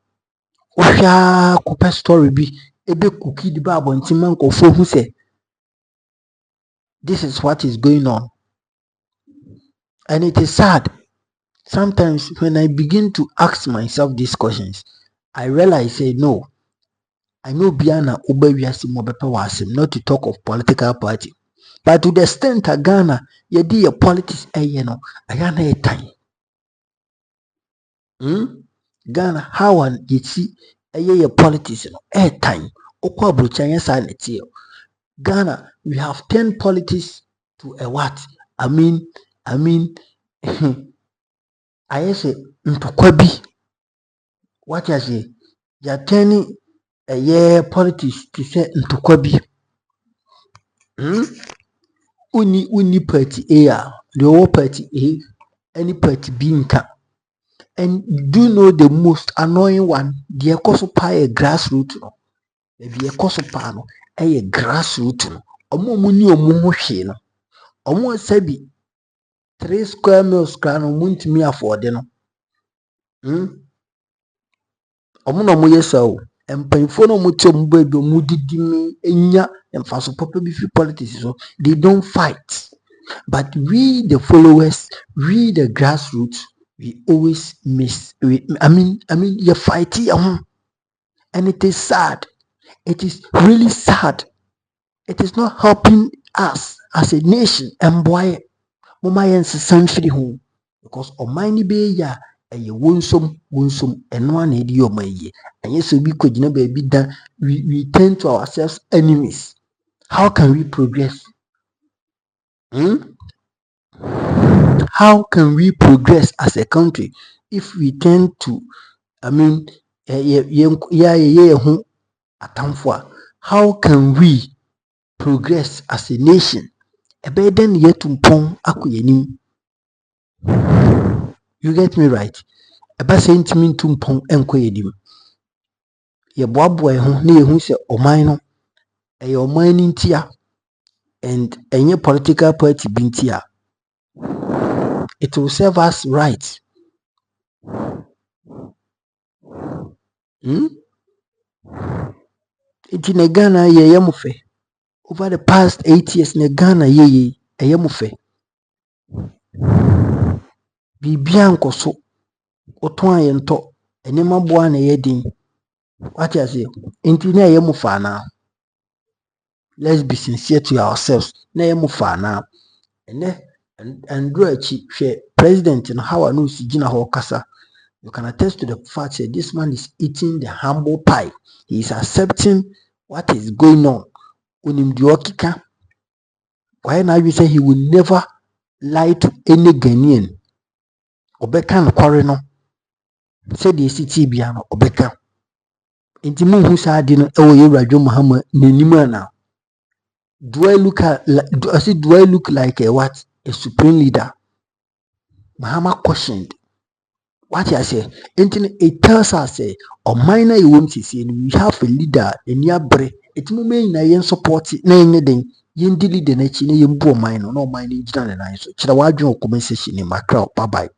ohwa kopa story bi ebe cookie di ba abontin man ko fo hu se this is what is going on, and it is sad. Sometimes when I begin to ask myself these questions I realize say no, I know biana obawiase mo bepa wasem, not to talk of political party, but to the extent that Ghana ye di your politics no ayana e time. Ghana how and you see your politics time okwa bruchanya sanity. Ghana we have 10 politics to a what I mean I say ntokwabi what I say you're turning a year politics to say ntokwabi Uni party A, the whole party A, any party B nka. And do you know the most annoying one? The ekosopa a grassroots no. The ekosopa no a grassroots no. Omo muni omo ho hwe no. Omo sabi 3 square miles kra no muntimi afford no. Omo no mo yesa o. Empanfo no mo tem ba bi mo didimi enya emfaso papa bi fi politics so they don't fight. But we the followers, we the grassroots, we always miss. You fight here, and it is sad. It is really sad. It is not helping us as a nation. And boy, mama yense sanfiri home because omani be ya eye wonsome and one edi omaye. And yes, we could baby that we turn to ourselves enemies. How can we progress? How can we progress as a country if we tend to, how can we progress as a nation? You get me right? Eba sentiment tumpon enko yedim. Ye boaboa ho na yehu se oman no eye oman ni ntia and enye political party bintia. It will serve us right. Iti ne Ghana ye mufe. Over the past 8 years ne Ghana ye mufe. Bibia nkoso. Oton ayento. Enema boa na ye din. What you say? Inti na ye mufa na. Let's be sincere to ourselves. Na ye mufa na. And Druachi, president and how I know Sijina Hokasa. You can attest to the fact that this man is eating the humble pie. He is accepting what is going on. Unimdiokika. Why now you say he will never lie to any Ghanaian? Obeka no kware no. Said the city biano Obeka. Intimu who said dino ewo Yewradwo Muhammad nenima na. Do I look like a what? A supreme leader? Muhammad questioned. What I say, it tells us or minor you won't see, we have a leader in your break. It may na yen support it, na anything, yen delete the nature, yen poor minor, no mining, and I so. Chidawadjo conversation in my crowd, bye bye.